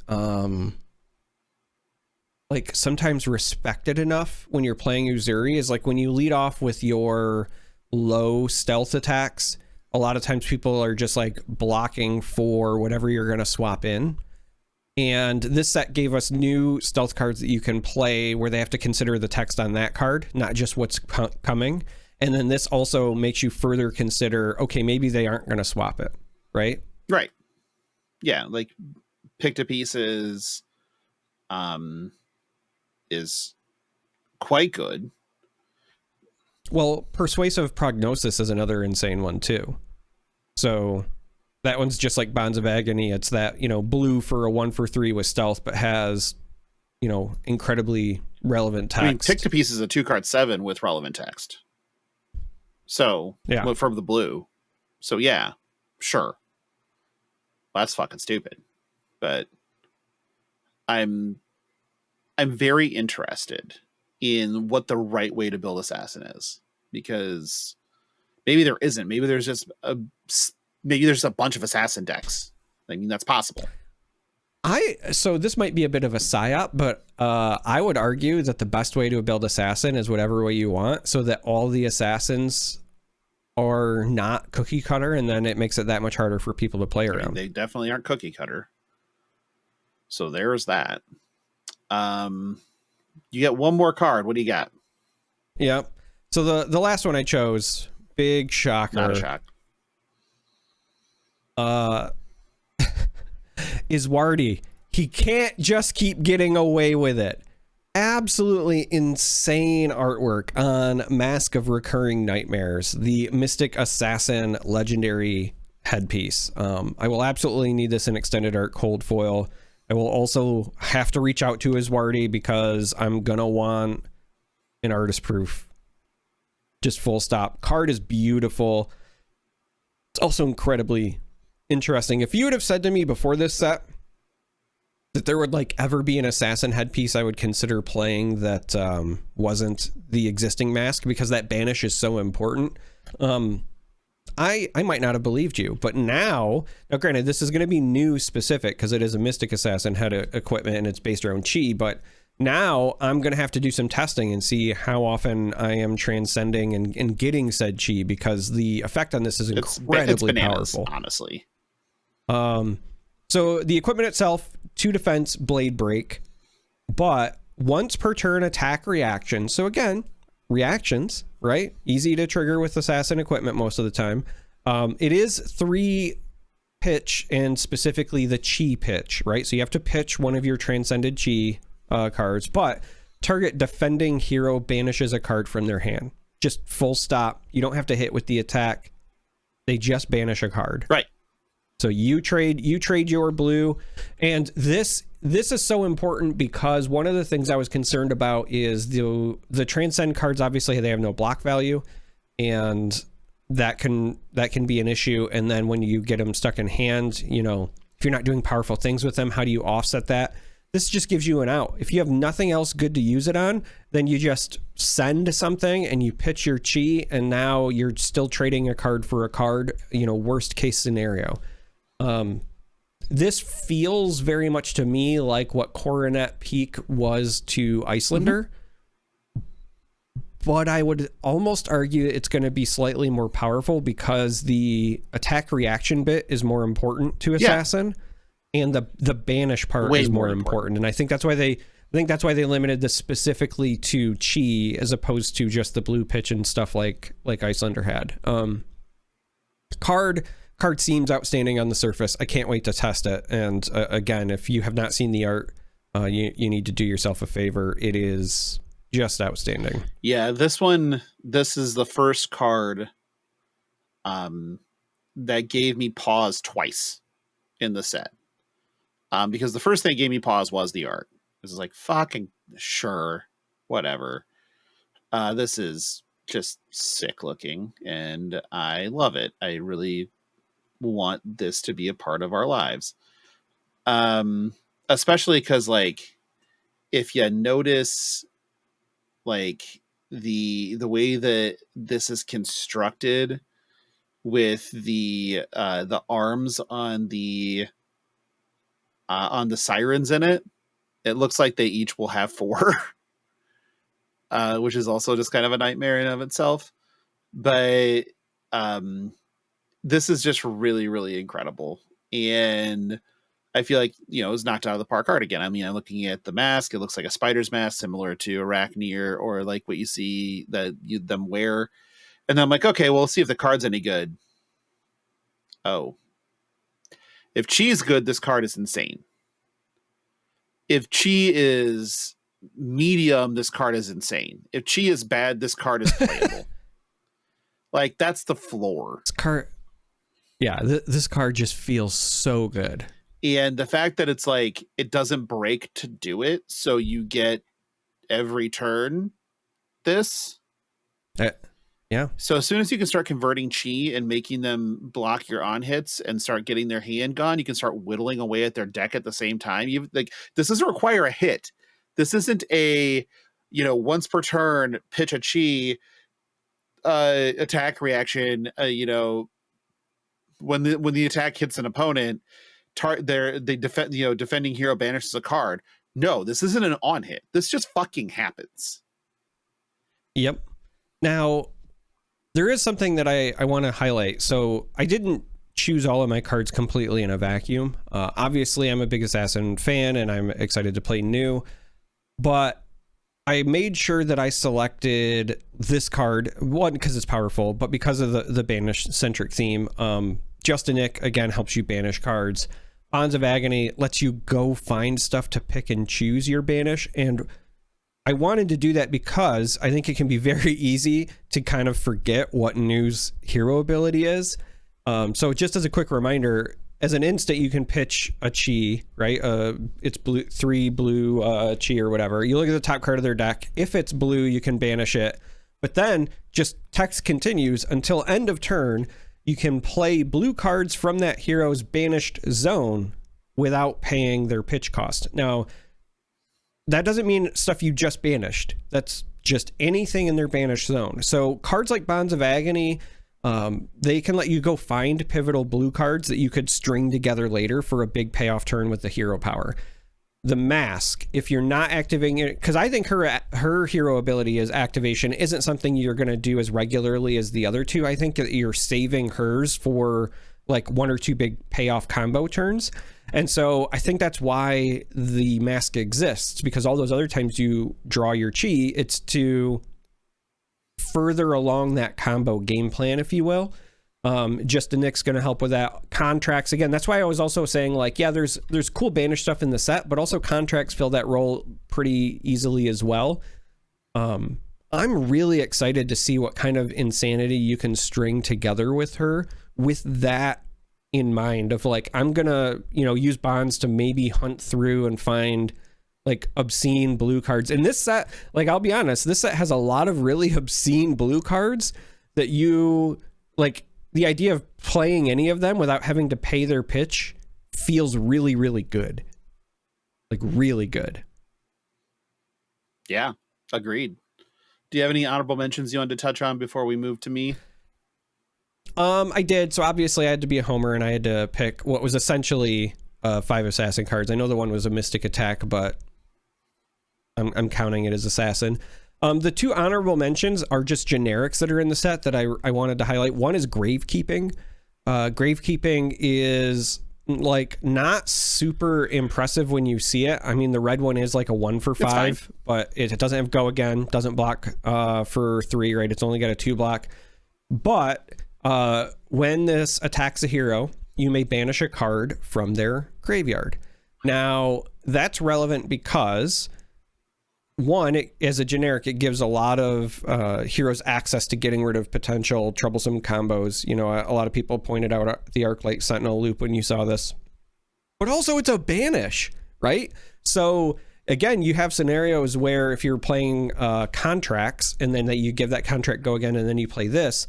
like sometimes respected enough when you're playing Uzuri is like when you lead off with your low stealth attacks, a lot of times people are just like blocking for whatever you're going to swap in. And this set gave us new stealth cards that you can play where they have to consider the text on that card, not just what's coming. And then this also makes you further consider, okay, maybe they aren't going to swap it, right? Right. Yeah, like pick to pieces is quite good. Well, persuasive prognosis is another insane one too. So that one's just like Bonds of Agony. It's that, blue for a 1 for 3 with stealth, but has, incredibly relevant text. I mean, pick to pieces is a 2-card 7 with relevant text. So yeah, from the blue. So yeah, sure. Well, that's fucking stupid. But I'm very interested in what the right way to build assassin is, because maybe there isn't. Maybe there's just a bunch of assassin decks. I mean, that's possible. So this might be a bit of a psyop, but I would argue that the best way to build assassin is whatever way you want, so that all the assassins are not cookie cutter, and then it makes it that much harder for people to play around. They definitely aren't cookie cutter. So there's that. You get one more card. What do you got? Yep. So the last one I chose, big shocker. Not a shock. Is Wardy. He can't just keep getting away with it. Absolutely insane artwork on Mask of Recurring Nightmares, the Mystic Assassin legendary headpiece. I will absolutely need this in extended art cold foil. I will also have to reach out to Iswardi because I'm gonna want an artist proof. Just full stop. Card is beautiful. It's also incredibly interesting. If you would have said to me before this set that there would like ever be an assassin headpiece I would consider playing that wasn't the existing mask, because that banish is so important, I might not have believed you. But now granted, this is going to be new specific because it is a Mystic Assassin head equipment and it's based around chi, but now I'm going to have to do some testing and see how often I am transcending and getting said chi, because the effect on this is incredibly powerful, honestly. So the equipment itself, 2 defense, blade break, but once per turn attack reaction. So again, reactions, right? Easy to trigger with assassin equipment most of the time. It is 3 pitch, and specifically the chi pitch, right? So you have to pitch one of your transcended chi cards, but target defending hero banishes a card from their hand. Just full stop. You don't have to hit with the attack. They just banish a card. Right. So you trade your blue, and this is so important because one of the things I was concerned about is the transcend cards. Obviously, they have no block value, and that can be an issue. And then when you get them stuck in hand, if you're not doing powerful things with them, how do you offset that? This just gives you an out. If you have nothing else good to use it on, then you just send something and you pitch your chi, and now you're still trading a card for a card. Worst case scenario. this feels very much to me like what Coronet Peak was to Icelander. But I would almost argue it's going to be slightly more powerful because the attack reaction bit is more important to Assassin, and the banish part is more important. And I think that's why they limited this specifically to Chi as opposed to just the blue pitch and stuff like Icelander had. Card seems outstanding on the surface. I can't wait to test it. And again, if you have not seen the art, you need to do yourself a favor. It is just outstanding. Yeah, this is the first card that gave me pause twice in the set. Because the first thing that gave me pause was the art. It was like, fucking sure, whatever. This is just sick looking, and I love it. I really want this to be a part of our lives. Especially because, like, if you notice, like, the way that this is constructed with the arms on the sirens in it, it looks like they each will have 4, which is also just kind of a nightmare in of itself. But this is just really, really incredible. And I feel like, it was knocked out of the park art again. I mean, I'm looking at the mask. It looks like a spider's mask, similar to Arachne or like what you see them wear. And then I'm like, okay, well, let's see if the card's any good. Oh. If Chi is good, this card is insane. If Chi is medium, this card is insane. If Chi is bad, this card is playable. Like, that's the floor. This card just feels so good. And the fact that it's like, it doesn't break to do it, so you get every turn this. Yeah. So as soon as you can start converting Chi and making them block your on hits and start getting their hand gone, you can start whittling away at their deck at the same time. This doesn't require a hit. This isn't a, once per turn pitch a Chi attack reaction. When the attack hits an opponent, defending hero banishes a card. No, this isn't an on hit. This just fucking happens. Yep. Now, there is something that I want to highlight. So I didn't choose all of my cards completely in a vacuum. Obviously, I'm a big Assassin fan, and I'm excited to play new. But I made sure that I selected this card, one, because it's powerful, but because of the banish-centric theme. Justinic, again, helps you banish cards. Bonds of Agony lets you go find stuff to pick and choose your banish, and I wanted to do that because I think it can be very easy to kind of forget what New's hero ability is. So just as a quick reminder, as an instant, you can pitch a Chi, right? It's 3 blue Chi or whatever. You look at the top card of their deck. If it's blue, you can banish it. But then just text continues until end of turn. You can play blue cards from that hero's banished zone without paying their pitch cost. Now, that doesn't mean stuff you just banished. That's just anything in their banished zone. So cards like Bonds of Agony, they can let you go find pivotal blue cards that you could string together later for a big payoff turn with the hero power. The Mask, if you're not activating it, because I think her hero ability as activation isn't something you're going to do as regularly as the other two. I think that you're saving hers for like 1 or 2 big payoff combo turns. And so I think that's why the Mask exists, because all those other times you draw your Chi, it's to further along that combo game plan, if you will. Justinic's going to help with that. Contracts, again, that's why I was also saying, like, yeah, there's cool banish stuff in the set, but also contracts fill that role pretty easily as well. I'm really excited to see what kind of insanity you can string together with her with that in mind of like, I'm gonna, use bonds to maybe hunt through and find like obscene blue cards. In this set, like, I'll be honest, this set has a lot of really obscene blue cards that you like. The idea of playing any of them without having to pay their pitch feels really, really good. Like, really good. Yeah, agreed. Do you have any honorable mentions you wanted to touch on before we move to me? I did. So obviously I had to be a homer and I had to pick what was essentially 5 assassin cards. I know the one was a mystic attack, but I'm counting it as assassin. The 2 honorable mentions are just generics that are in the set that I wanted to highlight. One is Gravekeeping. Gravekeeping is like not super impressive when you see it. I mean, the red one is like a 1 for 5, but it doesn't have go again, doesn't block for 3, right? It's only got a 2 block. But when this attacks a hero, you may banish a card from their graveyard. Now, that's relevant because, one, as a generic, it gives a lot of heroes access to getting rid of potential troublesome combos. You know, a lot of people pointed out the Arclight Sentinel loop when you saw this. But also, it's a banish, right? So, again, you have scenarios where if you're playing contracts and then that you give that contract go again and then you play this,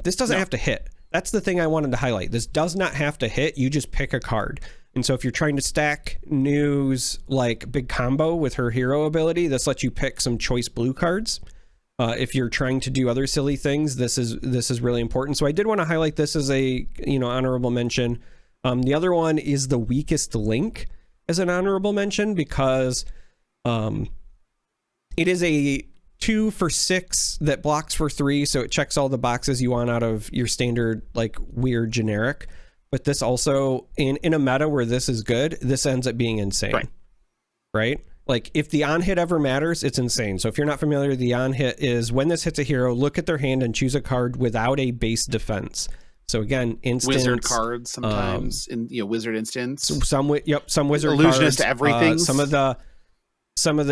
this doesn't have to hit. That's the thing I wanted to highlight. This does not have to hit. You just pick a card. And so if you're trying to stack Nu's like big combo with her hero ability, this lets you pick some choice blue cards. If you're trying to do other silly things, this is really important. So I did want to highlight this as a honorable mention. The other one is the Weakest Link as an honorable mention because it is a 2 for 6 that blocks for 3, so it checks all the boxes you want out of your standard like weird generic. But this also, in a meta where this is good, this ends up being insane. Right? Like, if the on-hit ever matters, it's insane. So if you're not familiar, the on-hit is when this hits a hero, look at their hand and choose a card without a base defense. So again, instance, wizard cards sometimes, wizard instance. Some wizard illusionist cards. Everything. Some of the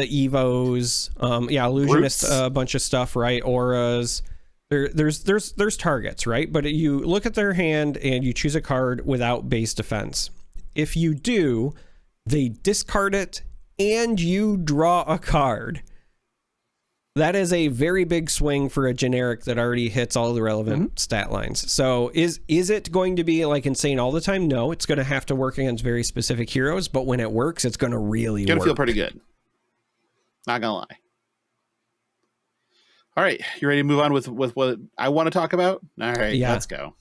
evos. Illusionist, a bunch of stuff, right? Auras. There's targets, right? But you look at their hand and you choose a card without base defense. If you do, they discard it and you draw a card. That is a very big swing for a generic that already hits all the relevant stat lines. So is it going to be like insane all the time? No, it's going to have to work against very specific heroes, but when it works, it's going to really work. Feel pretty good. Not gonna lie. All right, you ready to move on with what I want to talk about? All right, let's go.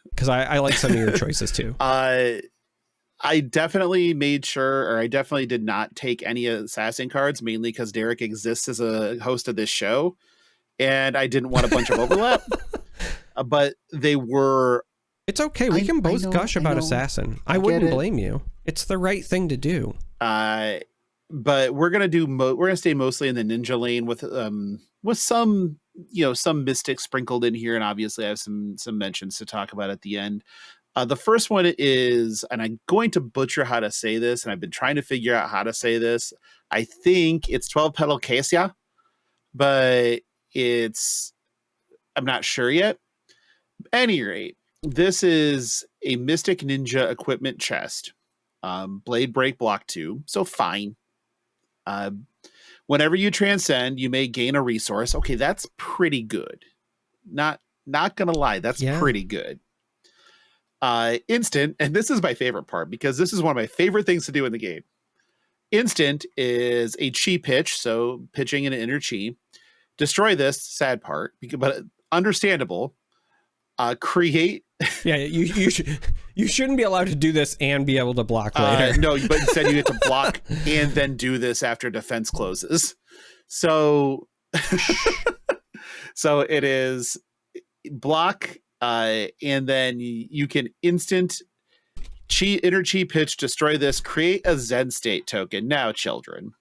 Because I like some of your choices too. I definitely made sure, or I definitely did not take any assassin cards, mainly because Darick exists as a host of this show, and I didn't want a bunch of overlap. But they were. It's okay. We can both gush about assassin. I wouldn't blame you. It's the right thing to do. But we're gonna stay mostly in the ninja lane with some some mystic sprinkled in here, and obviously I have some mentions to talk about at the end. The first one is, and I'm going to butcher how to say this, and I've been trying to figure out how to say this. I think it's 12 Petal Cassia, but I'm not sure yet. At any rate, this is a Mystic Ninja equipment chest. Blade break block 2, so fine. Whenever you transcend, you may gain a resource. Okay, that's pretty good. Not gonna lie, that's pretty good. Instant, and this is my favorite part because this is one of my favorite things to do in the game. Instant is a chi pitch, so pitching an inner chi. Destroy this, sad part, but understandable. Create. Yeah, you shouldn't be allowed to do this and be able to block later. No, but instead you get to block and then do this after defense closes. So, so it is block, and then you can instant inner chi pitch, destroy this, create a Zen state token. Now, children,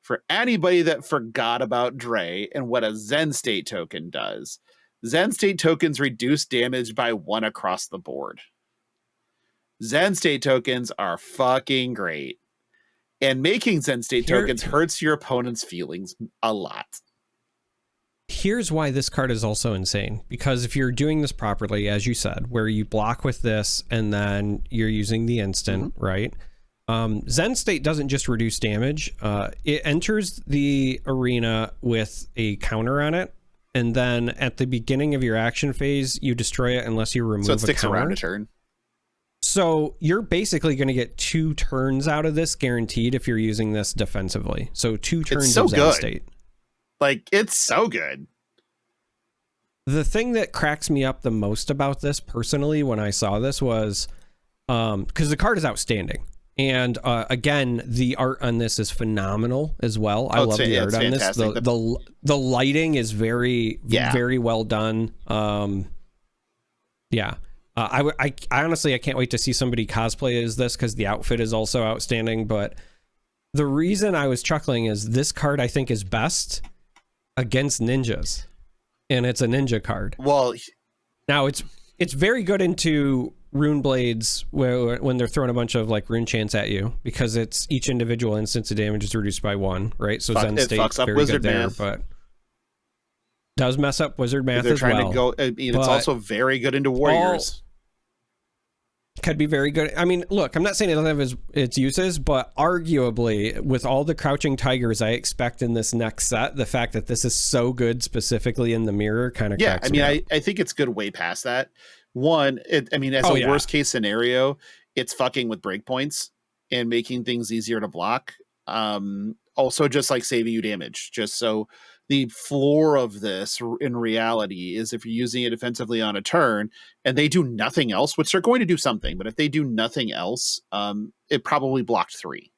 for anybody that forgot about Dre and what a Zen state token does. Zen state tokens reduce damage by 1 across the board. Zen state tokens are fucking great. And making Zen state tokens hurts your opponent's feelings a lot. Here's why this card is also insane. Because if you're doing this properly, as you said, where you block with this and then you're using the instant, right? Zen state doesn't just reduce damage. It enters the arena with a counter on it. And then at the beginning of your action phase, you destroy it unless you remove a counter. So it sticks around a turn. So you're basically going to get 2 turns out of this guaranteed if you're using this defensively. So 2 turns of Zen state. Like, it's so good. The thing that cracks me up the most about this personally when I saw this was because the card is outstanding. And again, the art on this is phenomenal as well. I love the art on this. The lighting is very well done. I honestly, I can't wait to see somebody cosplay as this because the outfit is also outstanding. But the reason I was chuckling is this card I think is best against ninjas, and it's a ninja card. Well, now it's very good into rune blades when they're throwing a bunch of like rune chants at you, because it's each individual instance of damage is reduced by 1, right? So Zen State's very good there, but does mess up wizard math as well. They're trying to go. It's also very good into warriors. Could be very good. I mean, look, I'm not saying it doesn't have its uses, but arguably with all the crouching tigers I expect in this next set, the fact that this is so good specifically in the mirror kind of cracks me up. I think it's good way past that. One, as a worst case scenario, it's fucking with breakpoints and making things easier to block. Also just like saving you damage, just so the floor of this in reality is if you're using it defensively on a turn and they do nothing else, which they're going to do something, but if they do nothing else, it probably blocked 3,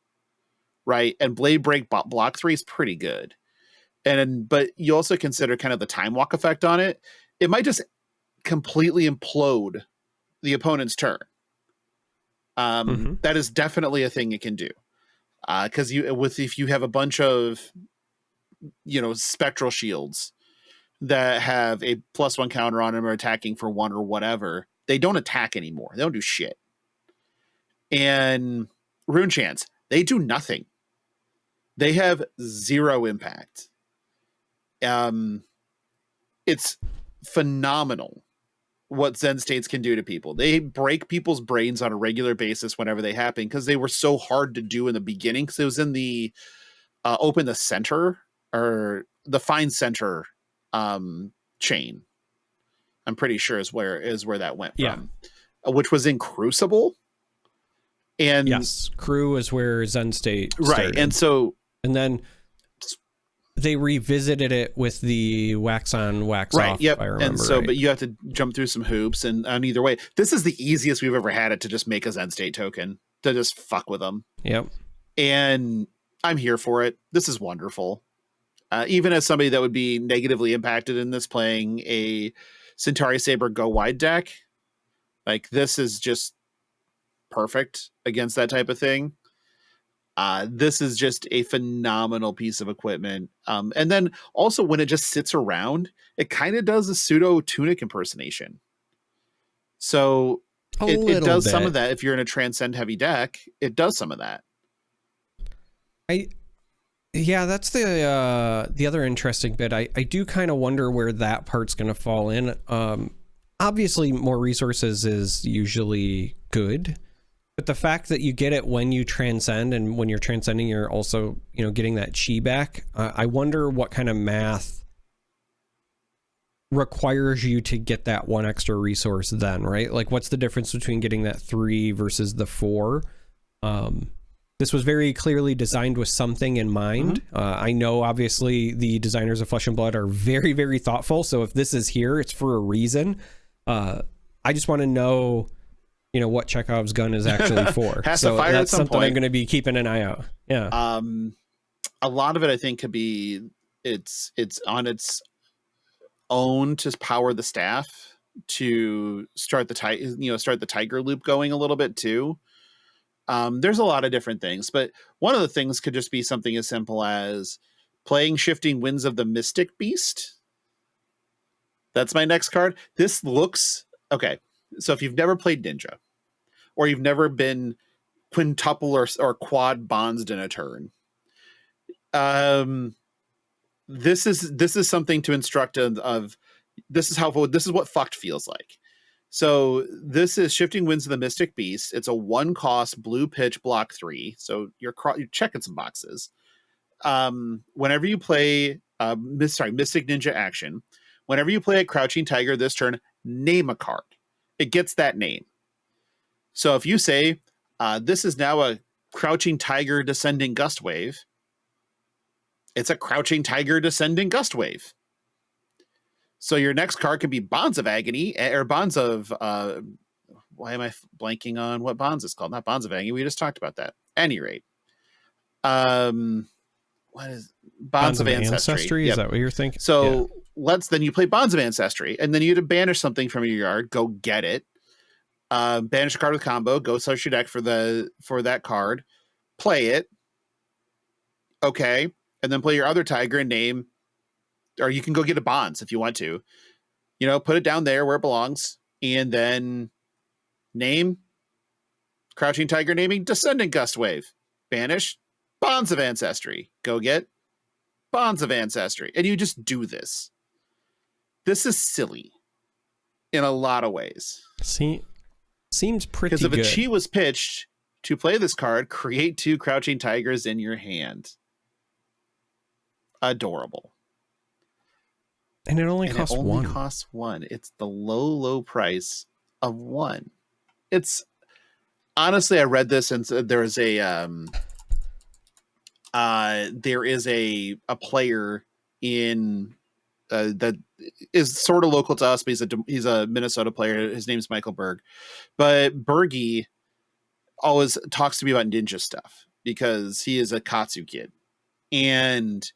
right? And blade break block 3 is pretty good. But you also consider kind of the time walk effect on it. It might just completely implode the opponent's turn. That is definitely a thing it can do. Because if you have a bunch of spectral shields that have a +1 counter on them or attacking for 1 or whatever, they don't attack anymore. They don't do shit. And rune chants, they do nothing. They have 0 impact. It's phenomenal what Zen States can do to people. They break people's brains on a regular basis whenever they happen, because they were so hard to do in the beginning, because it was in the open the center or the find center chain. I'm pretty sure is where that went from, which was in Crucible. And yes, Crew is where Zen State started. Right. And then they revisited it with the wax on, wax off. Yep. If I remember but you have to jump through some hoops, and either way, this is the easiest we've ever had it to just make a Zen State token to just fuck with them. Yep. And I'm here for it. This is wonderful. Even as somebody that would be negatively impacted in this playing a Centauri Saber go wide deck, like this is just perfect against that type of thing. This is just a phenomenal piece of equipment. And then also when it just sits around, it kind of does a pseudo tunic impersonation. So it does some of that. If you're in a transcend heavy deck, it does some of that. That's the other interesting bit. I do kind of wonder where that part's going to fall in. Obviously more resources is usually good, but the fact that you get it when you transcend, and when you're transcending, you're also, getting that chi back. I wonder what kind of math requires you to get that 1 extra resource then, right? Like what's the difference between getting that 3 versus the 4? This was very clearly designed with something in mind. I know obviously the designers of Flesh and Blood are very, very thoughtful. So if this is here, it's for a reason. I just want to know, what Chekhov's gun is actually for. Has to fire that's at some something point. I'm going to be keeping an eye out. Yeah. A lot of it, I think, could be it's on its own to power the staff to start the tiger loop going a little bit too. There's a lot of different things, but one of the things could just be something as simple as playing Shifting Winds of the Mystic Beast. That's my next card. This looks okay. So if you've never played Ninja, or you've never been quintuple or quad bonds in a turn, this is something to instruct of. This is what fucked feels like. So this is Shifting Winds of the Mystic Beast. It's a 1-cost blue pitch block 3. So you're checking some boxes. Whenever you play Mystic Ninja action, whenever you play a Crouching Tiger this turn, name a card. It gets that name. So if you say, this is now a Crouching Tiger Descending Gust Wave, it's a Crouching Tiger Descending Gust Wave. So your next card can be Bonds of Agony, or Bonds of why am I blanking on what Bonds is called? Not Bonds of Agony. We just talked about that. Any rate, what is Bonds of Ancestry? Is that what you're thinking? So then you play Bonds of Ancestry, and then you to banish something from your yard. Go get it. Banish a card with combo. Go search your deck for that card. Play it. Okay, and then play your other tiger and name, or you can go get a Bonds if you want to. Put it down there where it belongs, and then name. Crouching Tiger naming Descendant Gust Wave. Banish. Bonds of Ancestry. Go get Bonds of Ancestry. And you just do this. This is silly in a lot of ways. Seems pretty good. Because if a chi was pitched to play this card, create 2 Crouching Tigers in your hand. Adorable. And it only costs one. Costs one. It's the low price of 1. It's honestly, I read this and there is a player in that is sort of local to us, but he's a Minnesota player. His name's Michael Berg, but Bergie always talks to me about ninja stuff because he is a Katsu kid and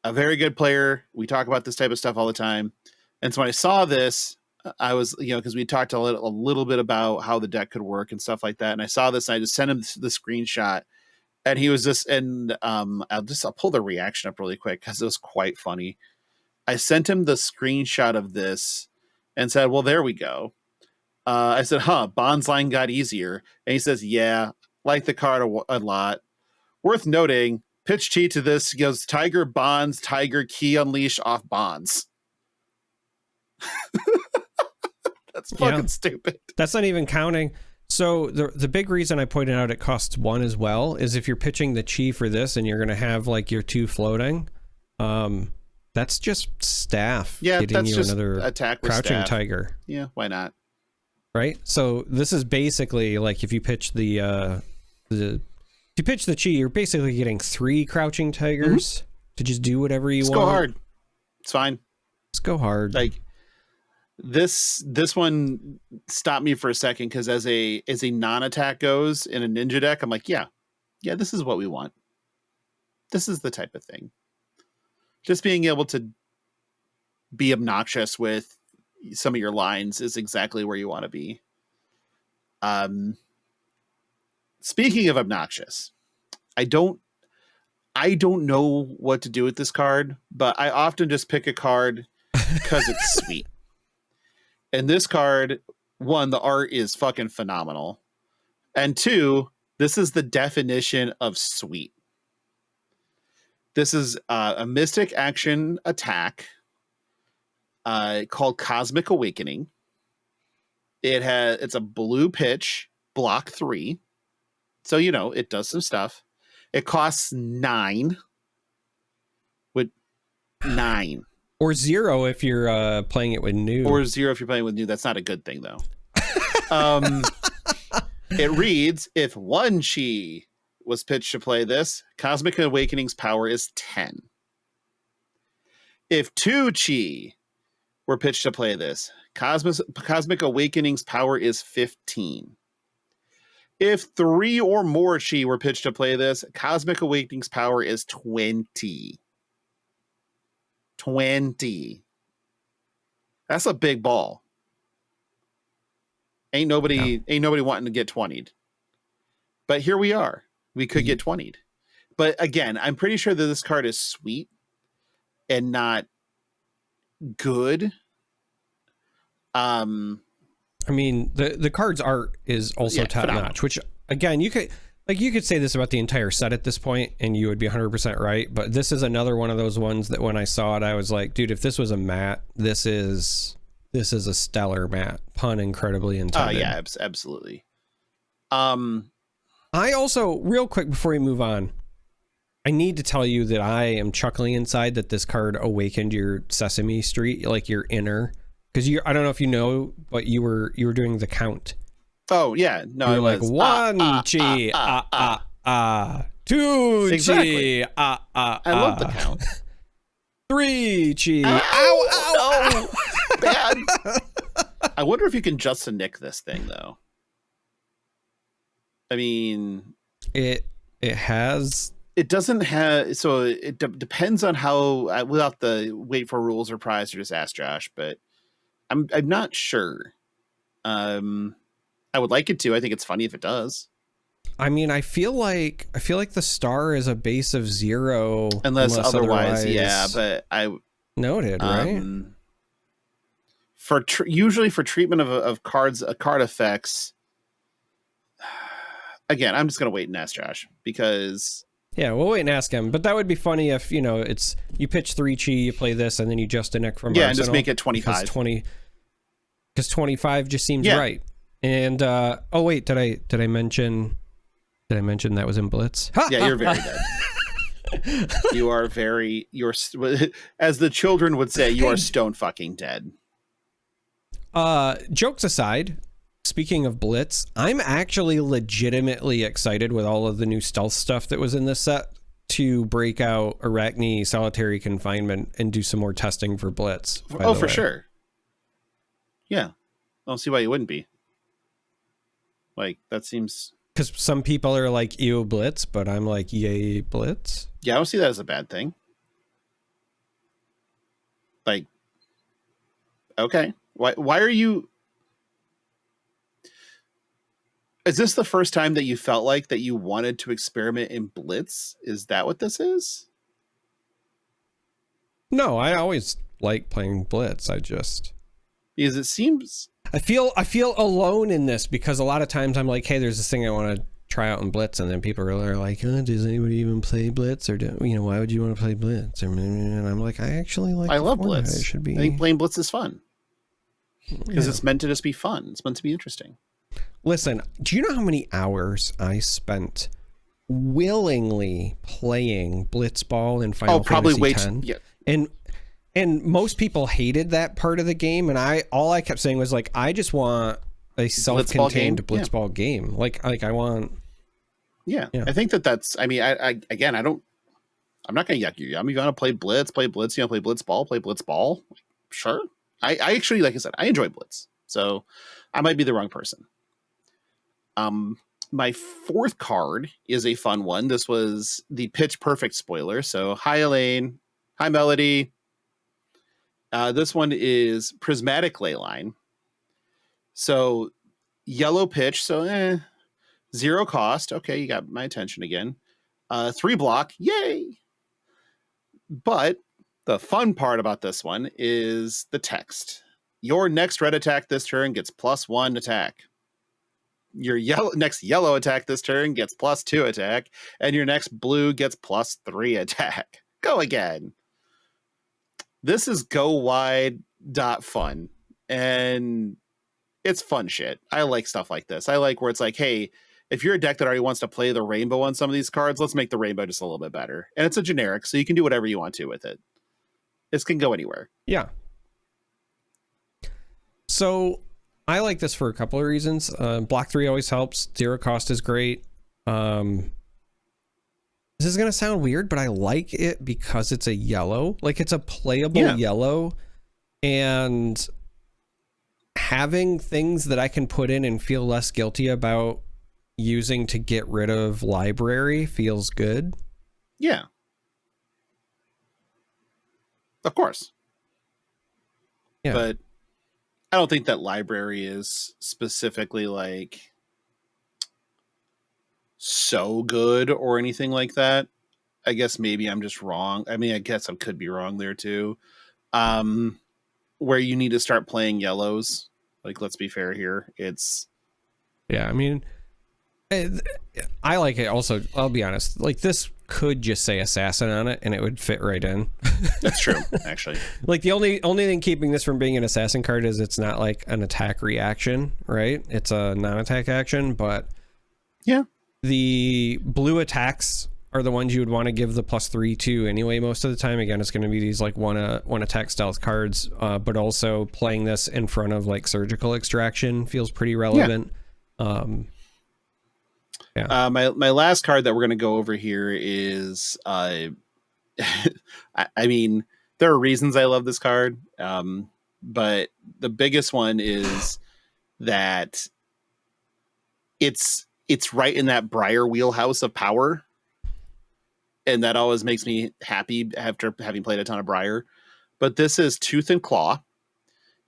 a very good player. We talk about this type of stuff all the time. And so when I saw this, I was, because we talked a little bit about how the deck could work and stuff like that. And I saw this and I just sent him the screenshot. And he was just, and I'll pull the reaction up really quick because it was quite funny. I sent him the screenshot of this and said, well, there we go. I said, Bond's line got easier. And he says, yeah, like the card a lot. Worth noting, pitch T to this goes Tiger Bonds, Tiger Key Unleash off Bonds. That's fucking stupid. That's not even counting. So the big reason I pointed out it costs 1 as well is if you're pitching the chi for this and you're going to have like your 2 floating, that's just staff getting you another attack with Crouching staff. Tiger. Yeah, why not? Right? So this is basically like if you pitch if you pitch the chi, you're basically getting 3 Crouching Tigers to just do whatever you want. Go hard. It's fine. Let's go hard. Like this one stopped me for a second because as a non-attack goes in a ninja deck, I'm like, yeah, this is what we want. This is the type of thing. Just being able to be obnoxious with some of your lines is exactly where you want to be. Speaking of obnoxious, I don't know what to do with this card, but I often just pick a card because it's sweet. And this card, 1, the art is fucking phenomenal. And 2, this is the definition of sweet. This is a Mystic action attack called Cosmic Awakening. It's a blue pitch, block 3. So, it does some stuff. It costs 9. With 9. Or 0 if you're playing it with new. Or 0 if you're playing with new. That's not a good thing, though. It reads, if 1 chi was pitched to play this, Cosmic Awakening's power is 10. If 2 chi were pitched to play this, Cosmic Awakening's power is 15. If 3 or more chi were pitched to play this, Cosmic Awakening's power is 20. 20. That's a big ball. Ain't nobody wanting to get 20'd. But here we are. We could get 20'd. But again, I'm pretty sure that this card is sweet and not good. I mean, the card's art is also top notch, which again, you could say this about the entire set at this point and you would be 100% right. But this is another one of those ones that when I saw it, I was like, dude, if this was a mat, this is a stellar mat. Pun incredibly intended. Yeah, absolutely. I also, real quick before we move on, I need to tell you that I am chuckling inside that this card awakened your Sesame Street, like your inner, because I don't know if you know, but you were doing the count. Oh yeah, no, you're like 1 chi 2 exactly. chi I love the count. 3 chi ow, bad. I wonder if you can just nick this thing though. I mean, it has. It doesn't have, so it depends on how. Without the wait for rules or prize, or just ask Josh. But I'm not sure. I would like it to. I think it's funny if it does. I mean, I feel like the star is a base of 0 unless otherwise. Yeah, but I noted, right? For usually for treatment of cards, card effects. Again, I'm just gonna wait and ask Josh because. Yeah, we'll wait and ask him. But that would be funny if, it's you pitch 3 chi, you play this, and then you just a neck from Arsenal, and just make it 25. Because 25 just seems right. And oh wait, did I mention that was in Blitz? Yeah, you're very dead. You're as the children would say, you are stone fucking dead. Jokes aside, speaking of Blitz, I'm actually legitimately excited with all of the new stealth stuff that was in this set to break out Arachne Solitary Confinement and do some more testing for Blitz. Oh, for sure. Yeah. I don't see why you wouldn't be. Like, that seems... Because some people are like, ew, Blitz, but I'm like, yay, Blitz. Yeah, I don't see that as a bad thing. Like, okay. Why are you... Is this the first time that you felt like that you wanted to experiment in Blitz? Is that what this is? No, I always like playing Blitz. Because it seems... I feel alone in this because a lot of times I'm like, hey, there's this thing I want to try out in Blitz, and then people are like, does anybody even play Blitz, or why would you want to play Blitz? And I'm like, I love Blitz. I think playing Blitz is fun because it's meant to just be fun. It's meant to be interesting. Listen, do you know how many hours I spent willingly playing Blitzball in Final Fantasy X? Yeah. And most people hated that part of the game, and all I kept saying was like, I just want a self-contained Blitzball game. Like I want. Yeah, I think that's. I mean, I'm not gonna yuck you. I mean, you want to play Blitz. Play Blitzball. Sure. I actually, like I said, I enjoy Blitz, so I might be the wrong person. My fourth card is a fun one. This was the Pitch Perfect spoiler. So hi Elaine, hi Melody. This one is Prismatic Leyline. So yellow pitch, so 0 cost. Okay, you got my attention again. 3 block, yay! But the fun part about this one is the text. Your next red attack this turn gets +1 attack. Your next yellow attack this turn gets +2 attack, and your next blue gets +3 attack. Go again. This is go wide fun, and it's fun shit. I like stuff like this. I like where it's like, hey, if you're a deck that already wants to play the rainbow on some of these cards, let's make the rainbow just a little bit better. And it's a generic, so you can do whatever you want to with it. This can go anywhere. Yeah. So I like this for a couple of reasons. Block 3 always helps. 0 cost is great. This is going to sound weird, but I like it because it's a yellow. Like, it's a playable yellow. And having things that I can put in and feel less guilty about using to get rid of library feels good. Yeah. Of course. Yeah. But I don't think that library is specifically like so good or anything like that. I guess maybe I'm just wrong. I mean, I guess I could be wrong there too. Where you need to start playing yellows. Like, let's be fair here. I mean, I like it also. I'll be honest. Like, this could just say assassin on it and it would fit right in. That's true, actually. Like, the only thing keeping this from being an assassin card is it's not like an attack reaction, right? It's a non-attack action, but yeah, the blue attacks are the ones you would want to give the +3 to anyway. Most of the time, again, it's going to be these like one attack stealth cards, but also playing this in front of like surgical extraction feels pretty relevant. My last card that we're going to go over here is I mean, there are reasons I love this card. but the biggest one is that it's right in that Briar wheelhouse of power. And that always makes me happy after having played a ton of Briar. But this is Tooth and Claw.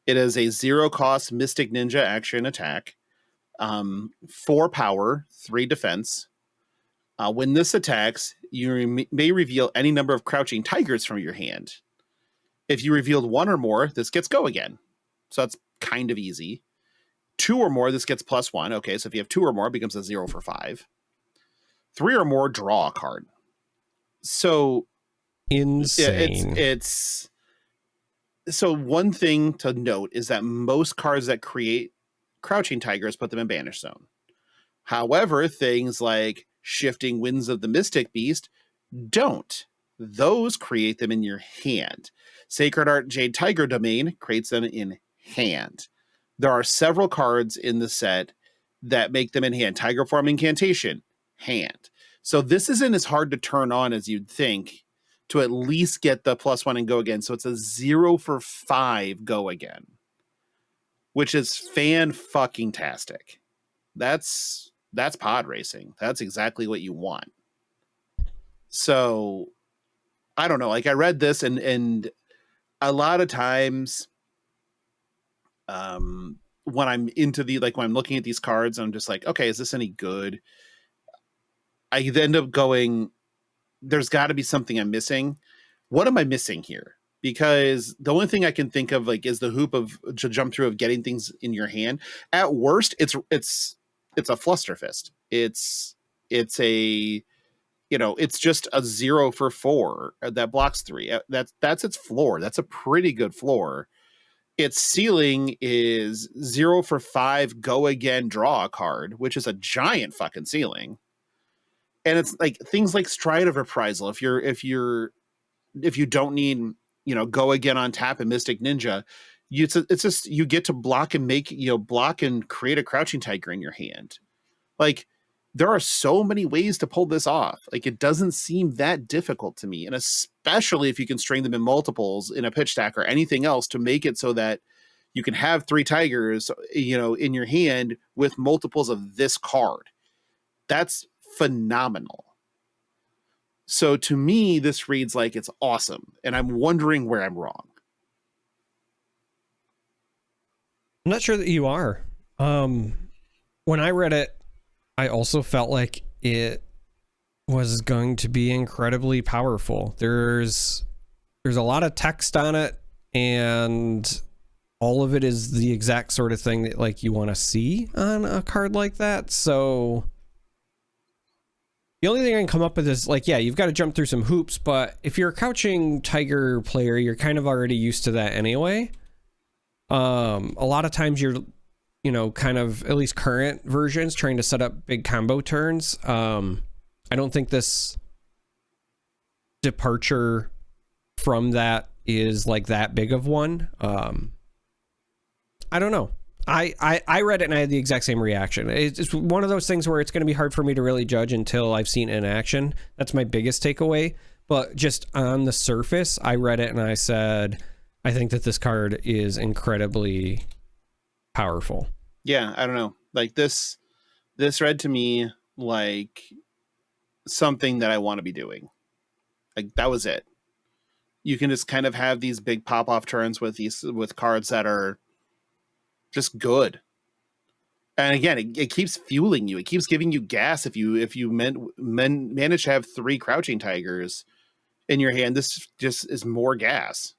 It is a 0-cost Mystic Ninja action attack. 4 power, 3 defense. When this attacks, you may reveal any number of crouching tigers from your hand. If you revealed 1 or more, this gets go again. So that's kind of easy. 2 or more, this gets +1. Okay, so if you have 2 or more, it becomes a 0 for 5. 3 or more, draw a card. So insane. It's so one thing to note is that most cards that create crouching tigers put them in banish zone. However, things like Shifting Winds of the Mystic Beast don't. Those create them in your hand. Sacred Art Jade Tiger Domain creates them in hand. There are several cards in the set that make them in hand. Tiger Form Incantation, hand. So this isn't as hard to turn on as you'd think to at least get the +1 and go again. So it's a 0 for 5 go again, which is fan-fucking-tastic. That's pod racing. That's exactly what you want. So I don't know. Like I read this and a lot of times when I'm into when I'm looking at these cards, I'm just like, okay, is this any good? I end up going, there's got to be something I'm missing. What am I missing here? Because the only thing I can think of is the hoop to jump through of getting things in your hand. At worst, it's a flusterfist. It's a, it's just a 0 for 4 that blocks 3. That's its floor. That's a pretty good floor. Its ceiling is 0 for 5, go again, draw a card, which is a giant fucking ceiling. And it's like things like Stride of Reprisal. If you don't need, go again on tap and Mystic Ninja, it's just you get to block and block and create a crouching tiger in your hand. Like there are so many ways to pull this off. Like it doesn't seem that difficult to me, and especially if you can string them in multiples in a pitch stack or anything else to make it so that you can have 3 tigers, in your hand with multiples of this card. That's phenomenal. So to me, this reads like it's awesome, and I'm wondering where I'm wrong. I'm not sure that you are. When I read it, I also felt like it was going to be incredibly powerful. There's a lot of text on it, and all of it is the exact sort of thing that you want to see on a card like that. So the only thing I can come up with is you've got to jump through some hoops, but if you're a crouching tiger player, you're kind of already used to that anyway. A lot of times you're, kind of, at least current versions, trying to set up big combo turns. I don't think this departure from that is that big of one. I don't know. I read it and I had the exact same reaction. It's one of those things where it's going to be hard for me to really judge until I've seen it in action. That's my biggest takeaway. But just on the surface, I read it and I said, I think that this card is incredibly powerful. Yeah, I don't know. This read to me like something that I want to be doing. That was it. You can just kind of have these big pop-off turns with cards that are just good. And again, it keeps fueling you. It keeps giving you gas. If you manage to have 3 crouching tigers in your hand, this just is more gas.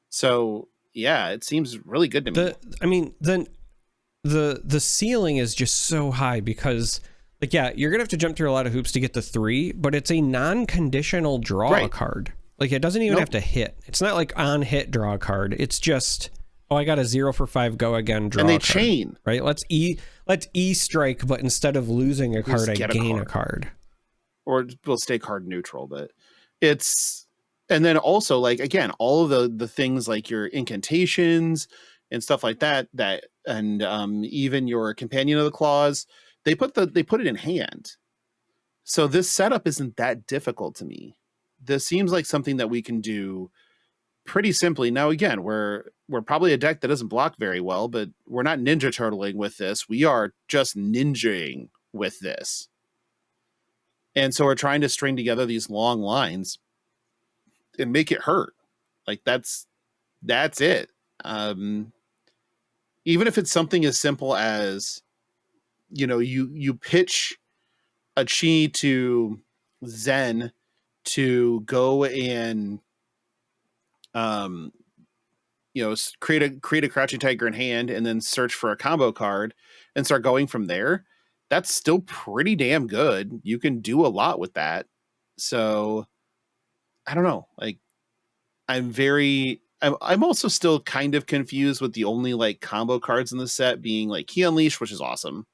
So yeah, it seems really good to me. The ceiling is just so high because you're gonna have to jump through a lot of hoops to get the 3, but it's a non-conditional draw card. It doesn't even have to hit. It's not on hit draw a card. It's just, I got a 0 for 5 go again draw. And they card, chain. Right? Let's E strike, but instead of losing a card, I gain a card. Or we'll stay card neutral, but it's, and then also again, all of the things like your incantations and stuff like that and even your Companion of the Claws, they put it in hand. So this setup isn't that difficult to me. This seems like something that we can do pretty simply. Now, again, we're probably a deck that doesn't block very well, but we're not Ninja Turtling with this. We are just ninjaing with this. And so we're trying to string together these long lines and make it hurt. Like that's it. Even if it's something as simple as, you pitch a chi to Zen to go and create a crouching tiger in hand and then search for a combo card and start going from there. That's still pretty damn good. You can do a lot with that. So I don't know. Like I'm also still kind of confused with the only like combo cards in the set being like Key Unleash, which is awesome.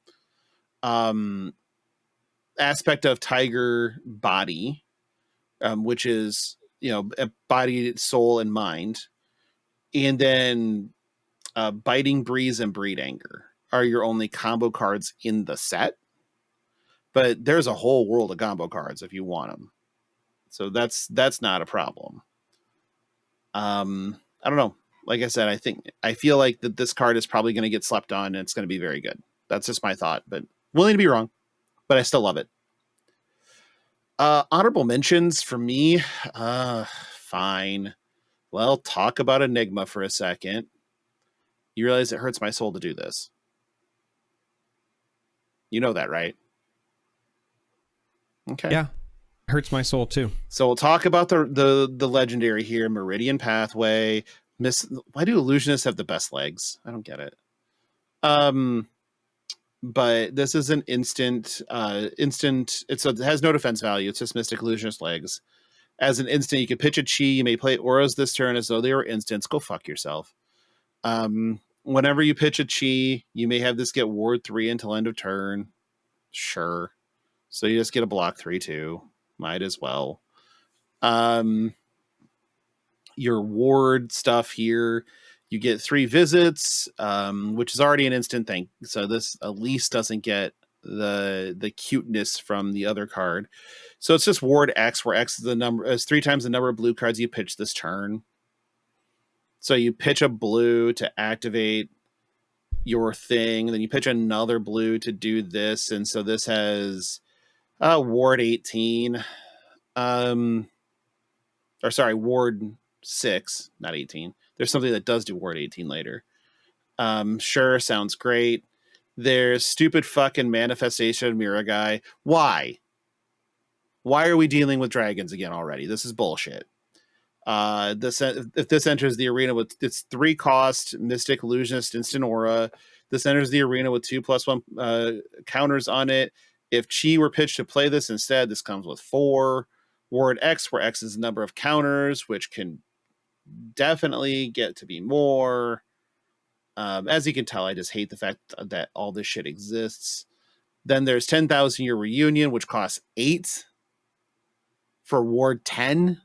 Aspect of Tiger Body, which is, a body, soul, and mind. And then Biting Breeze and Breed Anger are your only combo cards in the set. But there's a whole world of combo cards if you want them. So that's not a problem. I don't know. Like I said, I feel like that this card is probably going to get slept on and it's going to be very good. That's just my thought, but willing to be wrong, but I still love it. Honorable mentions for me. Fine. Well, talk about Enigma for a second. You realize it hurts my soul to do this. You know that, right? Okay. Yeah. Hurts my soul too. So we'll talk about the legendary here, Meridian Pathway. Why do illusionists have the best legs? I don't get it. But this is an instant. It has no defense value. It's just Mystic Illusionist legs. As an instant, you can pitch a chi. You may play auras this turn as though they were instants. Go fuck yourself. Whenever you pitch a chi, you may have this get ward 3 until end of turn. Sure. So you just get a block 3/2. Might as well. Your ward stuff here, you get 3 visits, which is already an instant thing. So this at least doesn't get the cuteness from the other card. So it's just ward X, where X is 3 times the number of blue cards you pitch this turn. So you pitch a blue to activate your thing, then you pitch another blue to do this, and so this has ward 18. Ward 6, not 18. There's something that does do ward 18 later. Sure, sounds great. There's stupid fucking Manifestation Mirror Guy. Why? Why are we dealing with dragons again already? This is bullshit. If this enters the arena with its 3 cost Mystic Illusionist instant aura, this enters the arena with 2+1 counters on it. If Chi were pitched to play this instead, this comes with 4. Ward X, where X is the number of counters, which can definitely get to be more. As you can tell, I just hate the fact that all this shit exists. Then there's 10,000 Year Reunion, which costs 8 for Ward 10.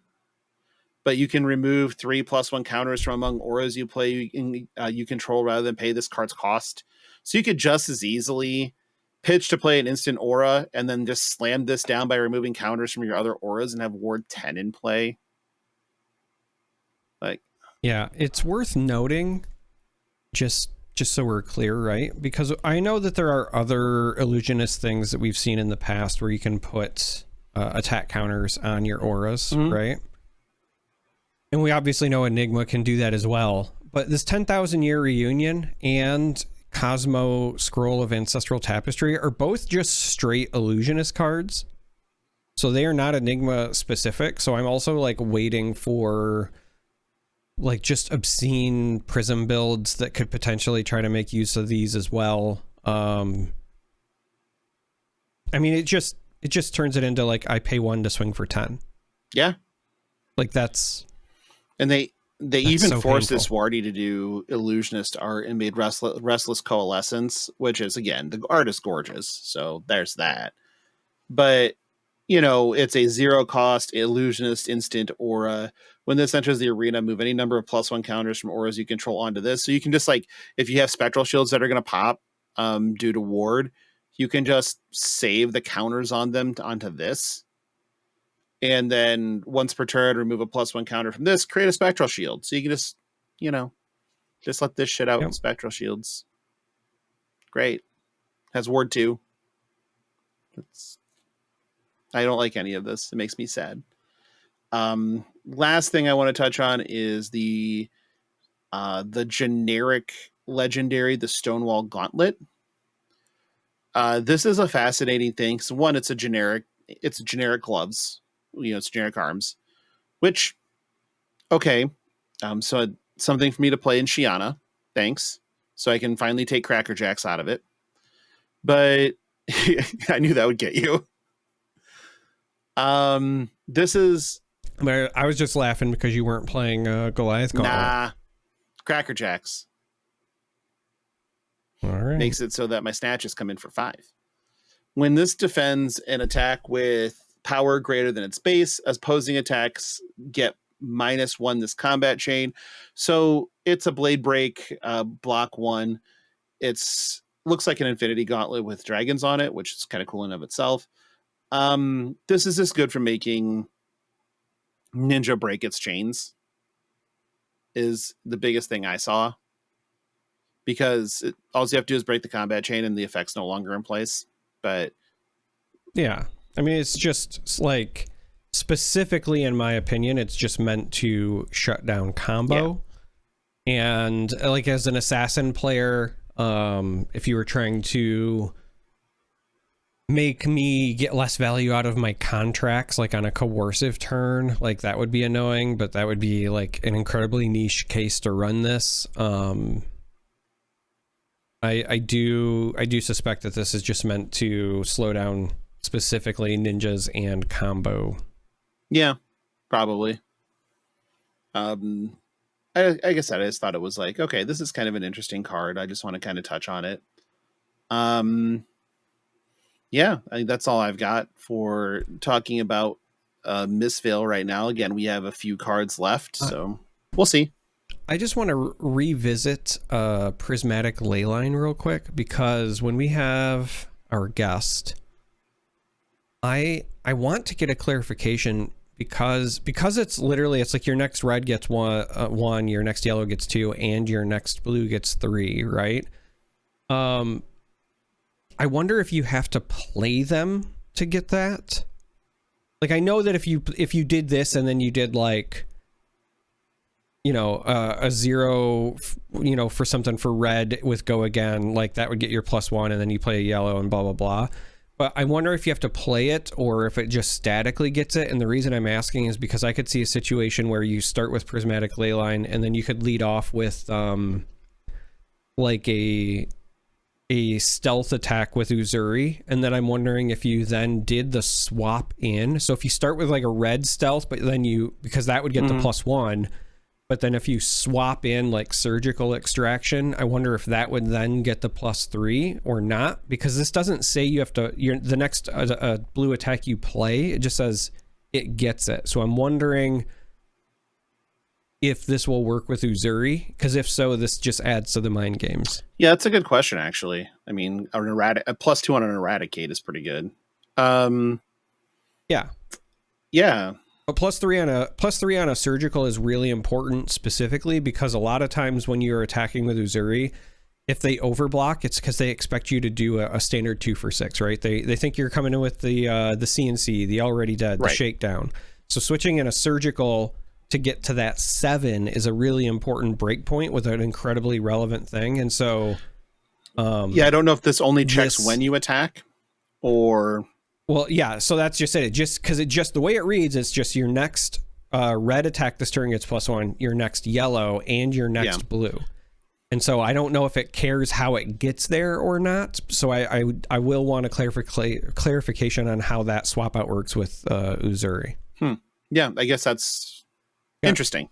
But you can remove 3+1 counters from among auras you play you control rather than pay this card's cost. So you could just as easily pitch to play an instant aura and then just slam this down by removing counters from your other auras and have Ward 10 in play. Like, yeah, it's worth noting, just so we're clear, right? Because I know that there are other illusionist things that we've seen in the past where you can put attack counters on your auras, right? And we obviously know Enigma can do that as well. But this 10,000 Year Reunion and Cosmo Scroll of Ancestral Tapestry are both just straight illusionist cards. So they are not Enigma specific. So I'm also like waiting for like just obscene prism builds that could potentially try to make use of these as well. I mean, it just turns it into like I pay 1 to swing for 10. Yeah. Like that's... And they even so forced painful. this Wardy to do illusionist art and made Restless Coalescence, which is, again, the art is gorgeous. So there's that. But, it's a 0 cost illusionist instant aura. When this enters the arena, move any number of +1 counters from auras you control onto this. So you can just, like, if you have spectral shields that are going to pop due to ward, you can just save the counters on them onto this. And then once per turn, remove a +1 counter from this, create a spectral shield. So you can just, just let this shit out with spectral shields. Great. Has ward 2. I don't like any of this. It makes me sad. Last thing I want to touch on is the generic legendary, the Stonewall Gauntlet. This is a fascinating thing. So one, it's generic gloves. It's generic arms, which, okay. So something for me to play in Shiana. Thanks. So I can finally take Cracker Jacks out of it. But I knew that would get you. This is. I was just laughing because you weren't playing Goliath Gauntlet. Nah, Cracker Jacks. All right. Makes it so that my snatches come in for 5. When this defends an attack with power greater than its base, opposing attacks get -1 this combat chain. So it's a blade break, block 1. It's looks like an Infinity Gauntlet with dragons on it, which is kind of cool in of itself. This is just good for making Ninja break its chains. Is the biggest thing I saw. Because all you have to do is break the combat chain and the effect's no longer in place. But yeah, I mean, it's just like, specifically in my opinion, it's just meant to shut down combo. Yeah. And like as an assassin player, if you were trying to make me get less value out of my contracts, like on a coercive turn, like that would be annoying, but that would be like an incredibly niche case to run this. I do suspect that this is just meant to slow down specifically ninjas and combo. Yeah, probably. I guess I just thought it was like, okay, this is kind of an interesting card. I just want to kind of touch on it. Yeah, I think that's all I've got for talking about Mistveil right now. Again, we have a few cards left, so we'll see. I just want to revisit Prismatic Leyline real quick, because when we have our guest, I want to get a clarification, because it's literally, it's like your next red gets one, your next yellow gets 2, and your next blue gets 3, right? I wonder if you have to play them to get that. Like, I know that if you did this and then you did like, a 0, for something for red with go again, like that would get your +1, and then you play a yellow and blah, blah, blah. But I wonder if you have to play it or if it just statically gets it. And the reason I'm asking is because I could see a situation where you start with Prismatic Leyline and then you could lead off with like a stealth attack with Uzuri. And then I'm wondering if you then did the swap in. So if you start with like a red stealth, but then because that would get the +1. But then if you swap in like surgical extraction, I wonder if that would then get the +3 or not, because this doesn't say you have to, the next blue attack you play, it just says it gets it. So I'm wondering if this will work with Uzuri, because if so, this just adds to the mind games. Yeah, that's a good question, actually. I mean, a +2 on an Eradicate is pretty good. Yeah. Yeah. But +3 on a surgical is really important, specifically because a lot of times when you're attacking with Uzuri, if they overblock, it's because they expect you to do a standard 2 for 6, right? They think you're coming in with the CNC, the already dead, the shakedown. So switching in a surgical to get to that 7 is a really important breakpoint with an incredibly relevant thing. And so I don't know if this only checks when you attack or. Well, yeah, so that's just it. Just because the way it reads, it's just your next red attack this turn gets +1, your next yellow, and your next blue. And so I don't know if it cares how it gets there or not. So I will want a clarification on how that swap out works with Uzuri. Yeah, I guess that's interesting.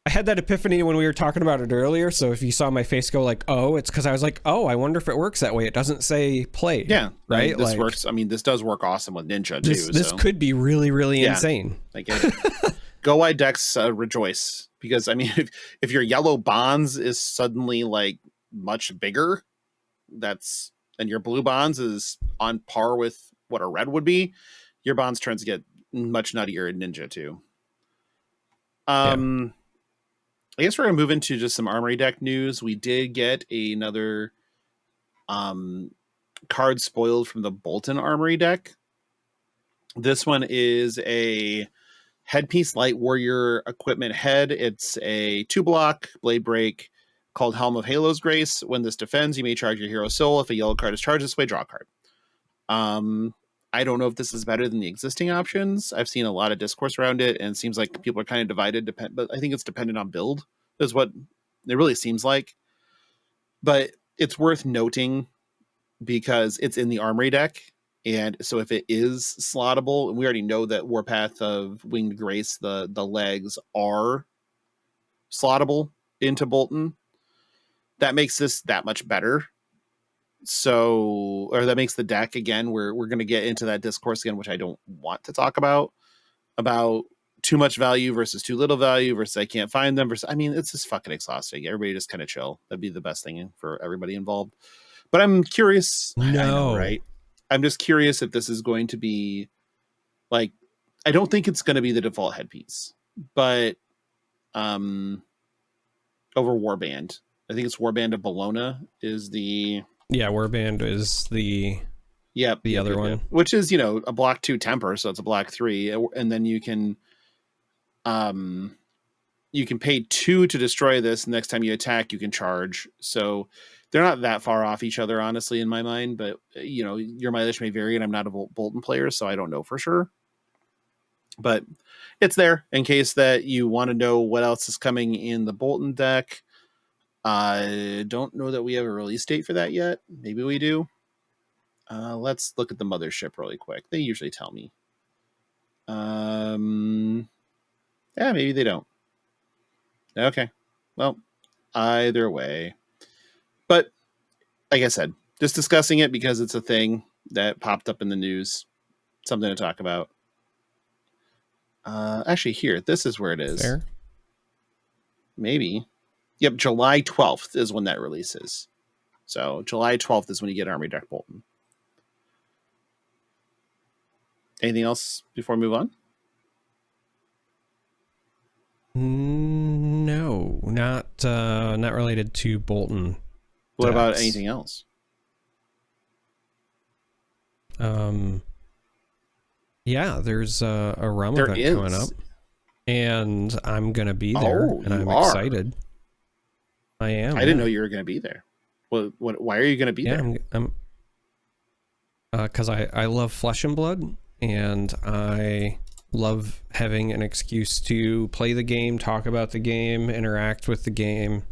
I had that epiphany when we were talking about it earlier. So if you saw my face go like, oh, it's because I was like, oh, I wonder if it works that way. It doesn't say play. Yeah. Right. I mean, this works. I mean, this does work awesome with Ninja too. This could be really, really insane. I get it. Go wide decks rejoice, because I mean, if your yellow bonds is suddenly like much bigger, and your blue bonds is on par with what a red would be, your bonds turns get much nuttier Ninja too. Yeah. I guess we're gonna move into just some armory deck news. We did get another card spoiled from the Bolton armory deck. This one is a Headpiece Light Warrior equipment head. It's a 2-block blade break called Helm of Halo's Grace. When this defends, you may charge your hero soul. If a yellow card is charged this way, draw a card. I don't know if this is better than the existing options. I've seen a lot of discourse around it, and it seems like people are kind of divided. But I think it's dependent on build, is what it really seems like. But it's worth noting because it's in the armory deck. And so if it is slottable, we already know that Warpath of Winged Grace, the legs are slottable into Bolton. That makes this that much better. So, or that makes the deck, again, we're going to get into that discourse again, which I don't want to talk about too much value versus too little value versus I can't find them versus, I mean, it's just fucking exhausting. Everybody just kind of chill. That'd be the best thing for everybody involved. But I'm curious. No. I know, right? I'm just curious if this is going to be like, I don't think it's going to be the default headpiece, but over Warband. I think it's Warband of Bologna is the... Yeah, Warband is the other one. Which is, a block 2 temper, so it's a block 3. And then you can pay 2 to destroy this. Next time you attack, you can charge. So they're not that far off each other, honestly, in my mind. But, your mileage may vary, and I'm not a Bolton player, so I don't know for sure. But it's there in case that you want to know what else is coming in the Bolton deck. I don't know that we have a release date for that yet. Maybe we do. Let's look at the mothership really quick. They usually tell me. Yeah, maybe they don't. Okay. Well, either way. But like I said, just discussing it because it's a thing that popped up in the news. Something to talk about. Actually, here, this is where it is. Fair. Maybe. Yep, July 12th is when that releases. So July 12th is when you get Armory Deck Bolton. Anything else before we move on? No, not related to Bolton. What about anything else? Yeah, there's a Realm event coming up, and I'm gonna be there, and I'm excited. I am. I didn't know you were gonna be there. Why are you gonna be there? I'm because I love Flesh and Blood, and I love having an excuse to play the game, talk about the game, interact with the game.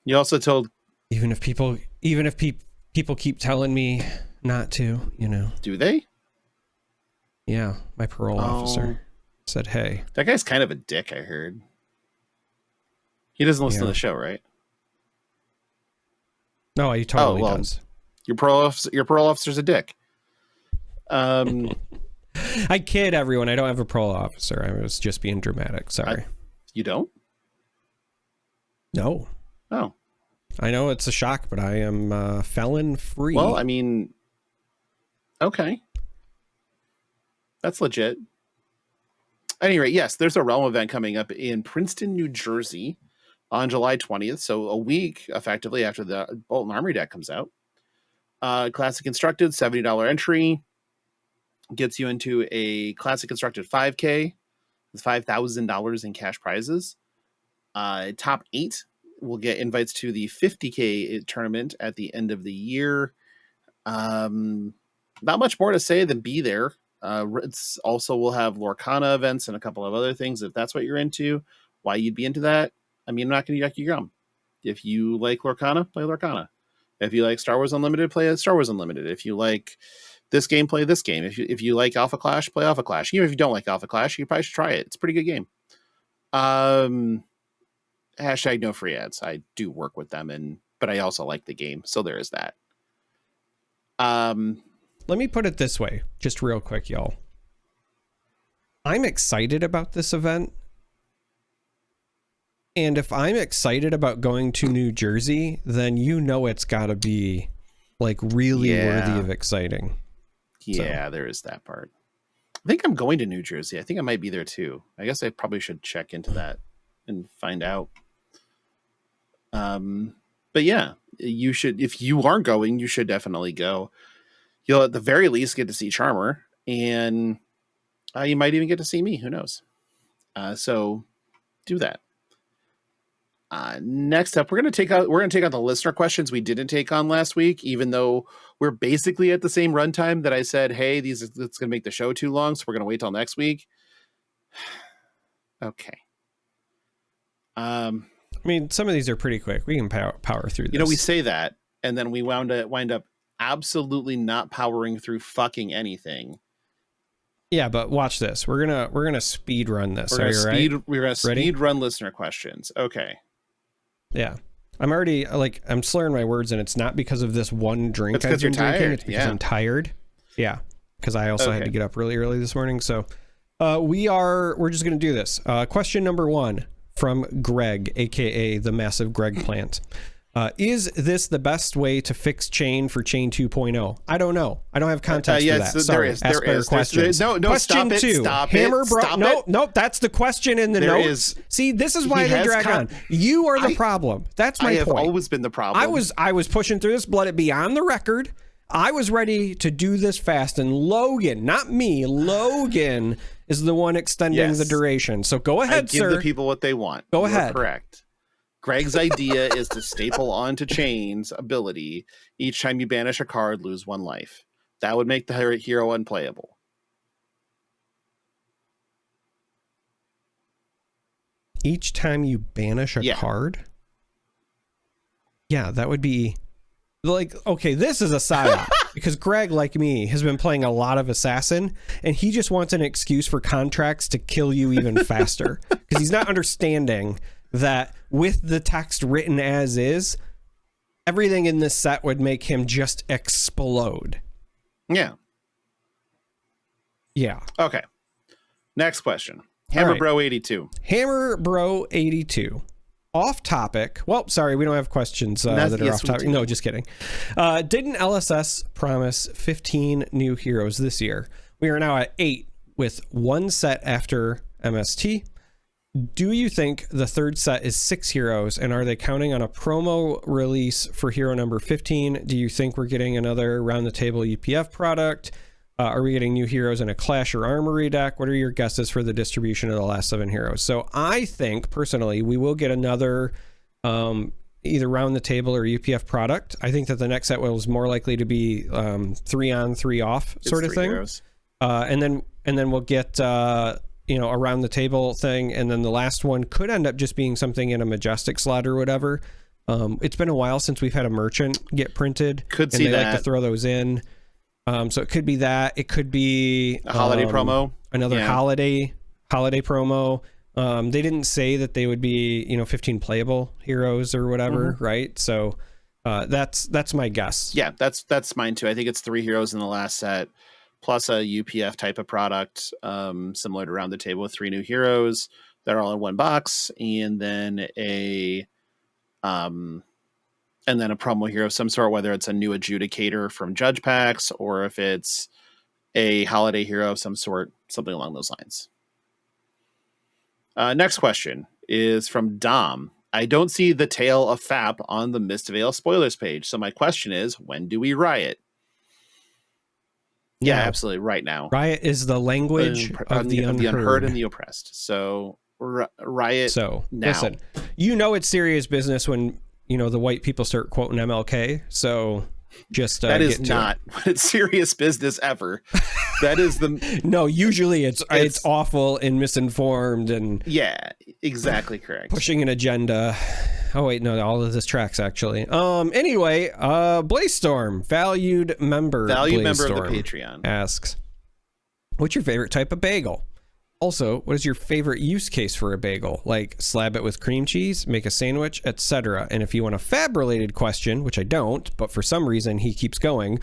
You also told, even if people keep telling me not to, Do they? Yeah, my parole officer said, "Hey, that guy's kind of a dick." I heard. He doesn't listen to the show, right? No, he totally does. Your parole officer's a dick. I kid everyone. I don't have a parole officer. I was just being dramatic. Sorry. You don't? No. Oh. I know it's a shock, but I am felon free. Well, I mean, okay. That's legit. At any rate, yes, there's a Realm event coming up in Princeton, New Jersey on July 20th. So a week, effectively, after the Bolton Armory deck comes out. Classic Constructed, $70 entry. Gets you into a Classic Constructed 5K with $5,000 in cash prizes. Top 8 will get invites to the 50K tournament at the end of the year. Not much more to say than be there. It's also will have Lorcana events and a couple of other things. If that's what you're into, why you'd be into that? I mean, I'm not going to yuck your gum. If you like Lorcana, play Lorcana. If you like Star Wars Unlimited, play Star Wars Unlimited. If you like this game, play this game. If you like Alpha Clash, play Alpha Clash. Even if you don't like Alpha Clash, you probably should try it. It's a pretty good game. Hashtag no free ads. I do work with them, but I also like the game, so there is that. Let me put it this way, just real quick, y'all. I'm excited about this event. And if I'm excited about going to New Jersey, then it's got to be like really worthy of exciting. Yeah, there is that part. I think I'm going to New Jersey. I think I might be there too. I guess I probably should check into that and find out. But yeah, you should, if you aren't going, you should definitely go. You'll at the very least get to see Charmer, and you might even get to see me. Who knows? So do that. Next up, we're gonna take out the listener questions we didn't take on last week, even though we're basically at the same runtime that I said, hey, it's gonna make the show too long, so we're gonna wait till next week. Okay. I mean, some of these are pretty quick. We can power through this. You know, we say that, and then we wind up absolutely not powering through fucking anything. Yeah, but watch this. We're gonna speed run this. We're gonna speed run listener questions. Okay. Yeah. I'm already I'm slurring my words, and it's not because of this one drink I've been drinking. It's because I'm tired. Yeah. Because I also had to get up really early this morning. So we're just gonna do this. Question number 1 from Greg, aka the massive Greg plant. Is this the best way to fix chain for chain 2.0? I don't know. I don't have context for that. Sorry. There is. Questions. No, question stop 2. It. Stop Hammer it. bro. Stop nope. That's the question in the notes. See, this is why they drag on. You are the problem. That's my point. I have always been the problem. I was pushing through this. Let it be on the record. I was ready to do this fast, and Logan, not me, Logan is the one extending the duration. So go ahead, sir. Give the people what they want. Go ahead. Correct. Greg's idea is to staple onto Chain's ability. Each time you banish a card, lose 1 life. That would make the hero unplayable. Each time you banish a card? Yeah, that would be okay, this is a psyop because Greg, like me, has been playing a lot of Assassin, and he just wants an excuse for contracts to kill you even faster because he's not understanding that with the text written as is, everything in this set would make him just explode. Yeah. Okay. Next question. Hammer Bro 82. Hammer Bro 82. Off topic. Well, sorry, we don't have questions that are off topic. No, just kidding. Didn't LSS promise 15 new heroes this year? We are now at 8 with 1 set after MST. Do you think the 3rd set is 6 heroes, and are they counting on a promo release for hero number 15? Do you think we're getting another round the table UPF product? Are we getting new heroes in a Clash or Armory deck? What are your guesses for the distribution of the last 7 heroes? So I think, personally, we will get another either round the table or UPF product. I think that the next set was more likely to be 3 on, 3 off sort of thing. Heroes. And then we'll get... around the table thing, and then the last one could end up just being something in a Majestic slot or whatever. It's been a while since we've had a merchant get printed. Could see they that. like to throw those in. So it could be that. It could be a holiday promo. Another holiday promo. They didn't say that they would be 15 playable heroes or whatever, right? So that's my guess. Yeah, that's mine too. I think it's 3 heroes in the last set, plus a UPF type of product, similar to Round the Table with 3 new heroes that are all in 1 box, and then a promo hero of some sort, whether it's a new adjudicator from Judge Packs or if it's a holiday hero of some sort, something along those lines. Next question is from Dom. I don't see the tale of FAP on the Mistveil spoilers page, so my question is, when do we riot? Yeah, absolutely. Right now. Riot is the language of the unheard and the oppressed. So riot. So now. Listen, it's serious business when the white people start quoting MLK. So just that is not it's serious business ever. That is the no. Usually it's awful and misinformed and exactly correct. Pushing an agenda. Oh wait, no, all of this tracks actually. Anyway, Blazestorm, valued member of the Patreon asks, what's your favorite type of bagel? Also, what is your favorite use case for a bagel? Like slab it with cream cheese, make a sandwich, etc. And if you want a fab-related question, which I don't, but for some reason he keeps going,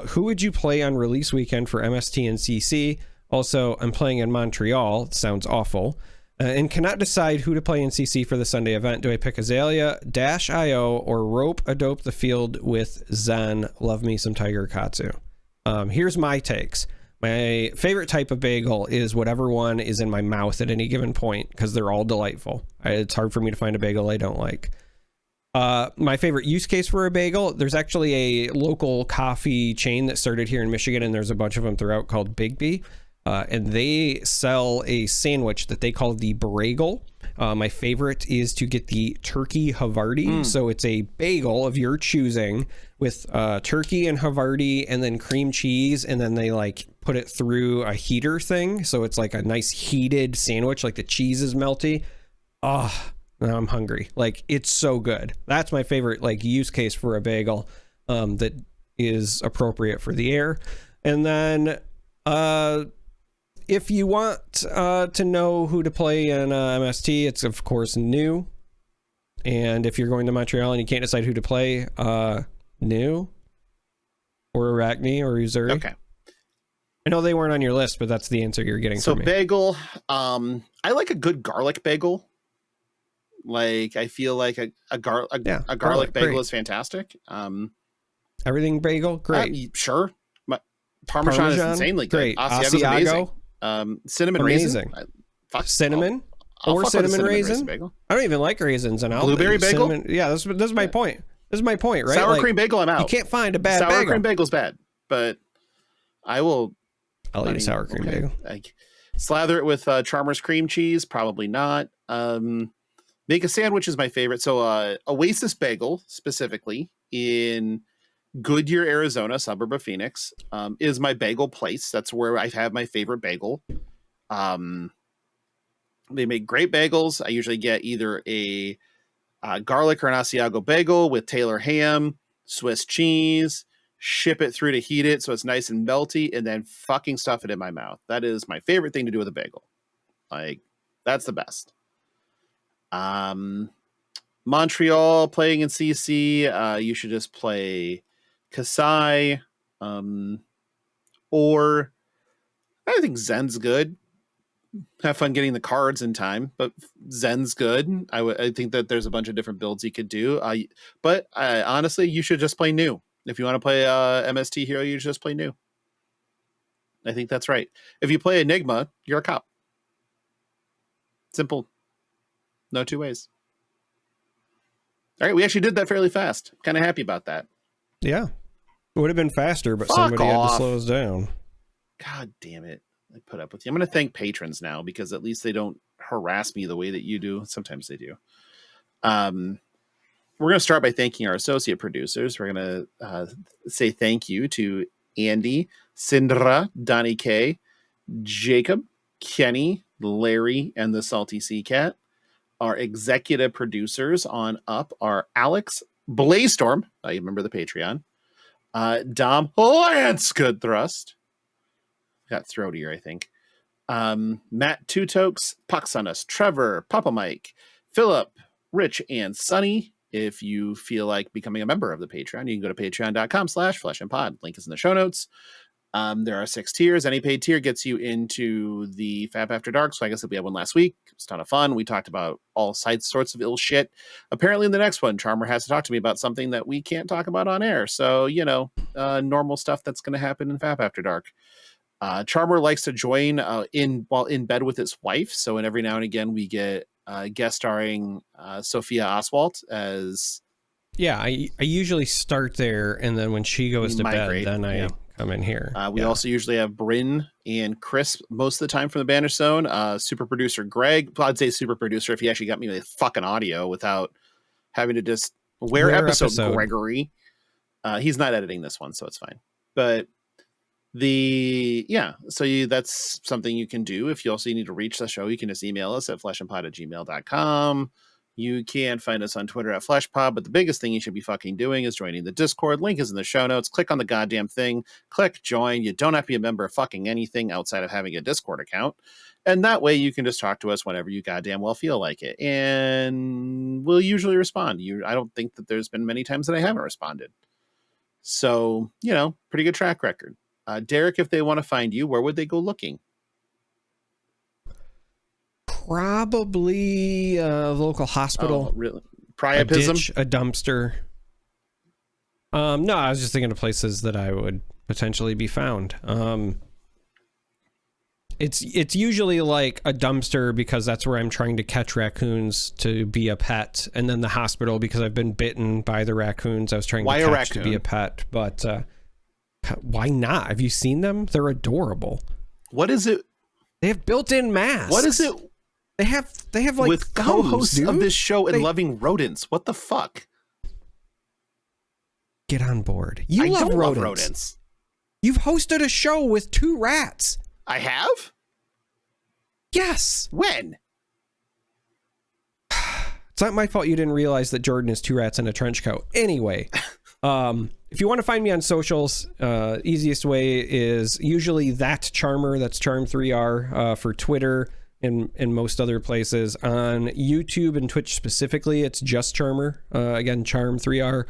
who would you play on release weekend for MST and CC? Also, I'm playing in Montreal. It sounds awful. And cannot decide who to play in CC for the Sunday event. Do I pick Azalea, Dash IO, or rope-a-dope the field with Zen? Love me some Tiger Katsu. Here's my takes. My favorite type of bagel is whatever one is in my mouth at any given point, because they're all delightful. It's hard for me to find a bagel I don't like. My favorite use case for a bagel, there's actually a local coffee chain that started here in Michigan, and there's a bunch of them throughout, called Bigby. And they sell a sandwich that they call the bagel. My favorite is to get the turkey Havarti. So it's a bagel of your choosing with turkey and Havarti and then cream cheese. And then they like put it through a heater thing. So it's like a nice heated sandwich, like the cheese is melty. Oh, now I'm hungry. Like, it's so good. That's my favorite like use case for a bagel that is appropriate for the air. And then if you want to know who to play in MST, it's of course new. And if you're going to Montreal and you can't decide who to play, new or Arachne or Uzuri. Okay. I know they weren't on your list, but that's the answer you're getting So from me. bagel, I like a good garlic bagel. Like, I feel like a garlic bagel great. is fantastic. Everything bagel, great. Sure. Parmesan is insanely good. Great. Asiago's amazing. Cinnamon amazing. raisin. Cinnamon I'll or fuck with a cinnamon raisin. bagel. I don't even like raisins. And Blueberry bagel? Yeah, this is my point. This is my point, right? Sour Like, cream bagel, I'm out. You can't find a bad sour bagel. cream bagel's bad, but I'll eat a sour cream bagel. Like, slather it with Charmer's cream cheese, probably not. Make a sandwich is my favorite. So Oasis Bagel, specifically in Goodyear, Arizona, suburb of Phoenix, is my bagel place. That's where I have my favorite bagel. They make great bagels. I usually get either a garlic or an Asiago bagel with Taylor ham, Swiss cheese, ship it through to heat it so it's nice and melty, and then fucking stuff it in my mouth. That is my favorite thing to do with a bagel. Like, that's the best. Montreal playing in CC, you should just play Kasai, or I think Zen's good. Have fun getting the cards in time, but Zen's good. I think that there's a bunch of different builds you could do. But honestly, you should just play new. If you want to play MST Hero, you should just play new. I think that's right. If you play Enigma, you're a cop. Simple. No two ways. All right, we actually did that fairly fast. Kind of happy about that. Yeah. It would have been faster, but Fuck somebody had off. to slow us down. God damn it. I put up with you. I'm going to thank patrons now because at least they don't harass me the way that you do. Sometimes they do. We're going to start by thanking our associate producers. We're going to say thank you to Andy, Sindra, Donnie K, Jacob, Kenny, Larry, and the Salty Sea Cat. Our executive producers on up are Alex Blaystorm. I remember the Patreon. Dom Lance Good Thrust. Got throatier, I think. Matt Two Tokes, Puxonus, Trevor, Papa Mike, Philip, Rich, and Sunny. If you feel like becoming a member of the Patreon, you can go to patreon.com/fleshandpod. Link is in the show notes. There are 6 tiers. Any paid tier gets you into the Fab After Dark. So I guess we had one last week. It was a ton of fun. We talked about all sorts of ill shit. Apparently in the next one, Charmer has to talk to me about something that we can't talk about on air. So, normal stuff that's going to happen in Fab After Dark. Charmer likes to join while in bed with his wife. So every now and again we get guest starring Sophia Oswalt as... Yeah, I usually start there, and then when she goes to migrate, bed, then I come in here. We also usually have Bryn and Chris most of the time from the Banner Zone. Super producer Greg, I'd say super producer if he actually got me with fucking audio without having to just where episode Gregory. He's not editing this one, so it's fine. But that's something you can do. If you also need to reach the show, you can just email us at fleshandpod@gmail.com. You can find us on Twitter at FleshPod, but the biggest thing you should be fucking doing is joining the Discord. Link is in the show notes. Click on the goddamn thing. Click join. You don't have to be a member of fucking anything outside of having a Discord account. And that way you can just talk to us whenever you goddamn well feel like it. And we'll usually respond. I don't think that there's been many times that I haven't responded. So, pretty good track record. Darick, if they want to find you, where would they go looking? Probably a local hospital. Oh, really? Priapism? A ditch, a dumpster. No, I was just thinking of places that I would potentially be found. It's usually like a dumpster because that's where I'm trying to catch raccoons to be a pet, and then the hospital because I've been bitten by the raccoons. I was trying to catch to be a pet, but why not? Have you seen them? They're adorable. What is it? They have built-in masks. What is it? They have like with thumbs, co-hosts of this show and loving rodents. What the fuck? Get on board. You I love don't rodents. love rodents. You've hosted a show with 2 rats. I have? Yes. When? It's not my fault you didn't realize that Jordan is 2 rats in a trench coat. Anyway, if you want to find me on socials, easiest way is usually that Charmer. That's Charm3R for Twitter and most other places. On YouTube and Twitch specifically, it's just Charmer. Again, Charm3R.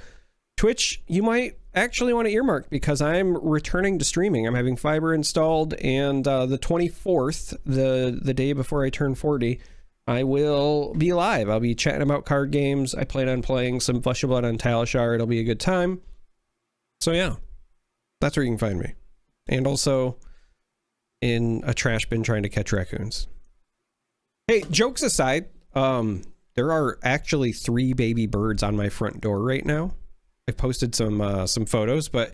Twitch, you might actually want to earmark because I'm returning to streaming. I'm having fiber installed, and the 24th, the day before I turn 40, I will be live. I'll be chatting about card games. I plan on playing some Flesh and Blood on Talishar. It'll be a good time. So yeah, that's where you can find me. And also in a trash bin trying to catch raccoons. Hey, jokes aside, there are actually 3 baby birds on my front door right now. I posted some photos, but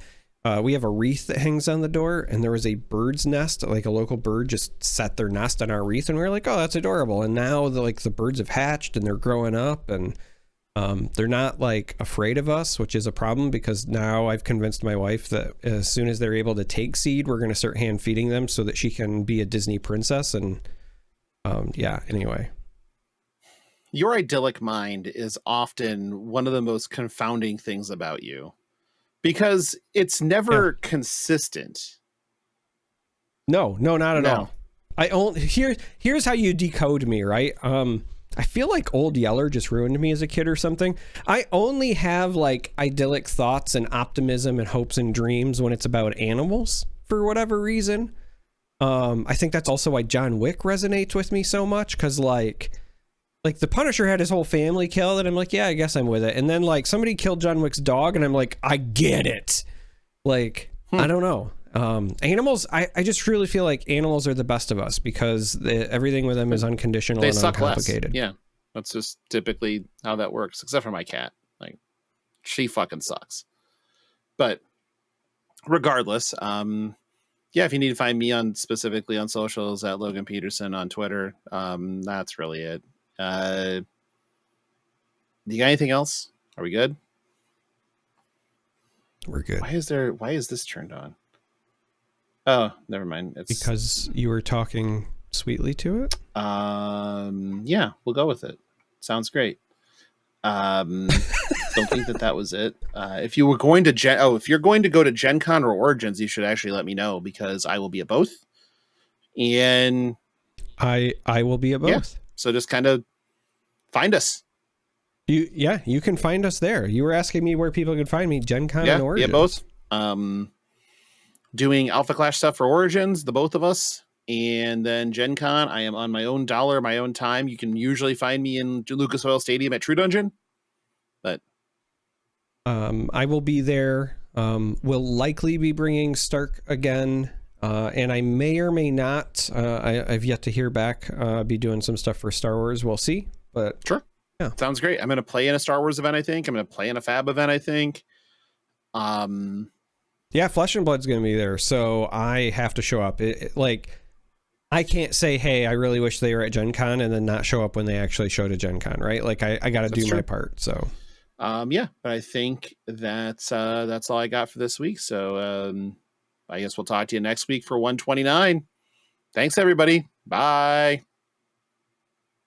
we have a wreath that hangs on the door, and there was a bird's nest, like a local bird just set their nest on our wreath, and we were like, oh, that's adorable. And now the birds have hatched and they're growing up, and they're not like afraid of us, which is a problem because now I've convinced my wife that as soon as they're able to take seed, we're going to start hand feeding them so that she can be a Disney princess. And yeah, anyway. Your idyllic mind is often one of the most confounding things about you because it's never consistent. No, not at all. Here's how you decode me, right? I feel like Old Yeller just ruined me as a kid or something. I only have like idyllic thoughts and optimism and hopes and dreams when it's about animals for whatever reason. I think that's also why John Wick resonates with me so much because like the Punisher had his whole family killed, and I'm like, yeah, I guess I'm with it. And then like somebody killed John Wick's dog, and I'm like, I get it. Like, I don't know. Animals, I just really feel like animals are the best of us because everything with them is unconditional and uncomplicated. Yeah, that's just typically how that works, except for my cat. Like, she fucking sucks. But regardless, yeah, if you need to find me specifically on socials at Logan Peterson on Twitter, that's really it. You got anything else? Are we good? We're good. Why is this turned on? Oh, never mind. It's because you were talking sweetly to it. Yeah, we'll go with it. Sounds great. Don't think that was it. If you were going to if you're going to go to Gen Con or Origins, you should actually let me know because I will be at both. And I will be at both. Yeah, so just kind of find us. You can find us there. You were asking me where people could find me. Gen Con and Origins. Yeah, both. Doing Alpha Clash stuff for Origins, the both of us. And then Gen Con, I am on my own dollar, my own time. You can usually find me in Lucas Oil Stadium at True Dungeon. But I will be there. We'll likely be bringing Stark again. And I may or may not, I've yet to hear back, be doing some stuff for Star Wars. We'll see. But sure. Yeah. Sounds great. I'm going to play in a Star Wars event, I think. I'm going to play in a Fab event, I think. Yeah, Flesh and Blood's going to be there. So I have to show up. Like, I can't say, hey, I really wish they were at Gen Con and then not show up when they actually show to Gen Con, right? Like, I got to do my part. So, yeah, but I think that's all I got for this week. So, I guess we'll talk to you next week for 129. Thanks, everybody. Bye.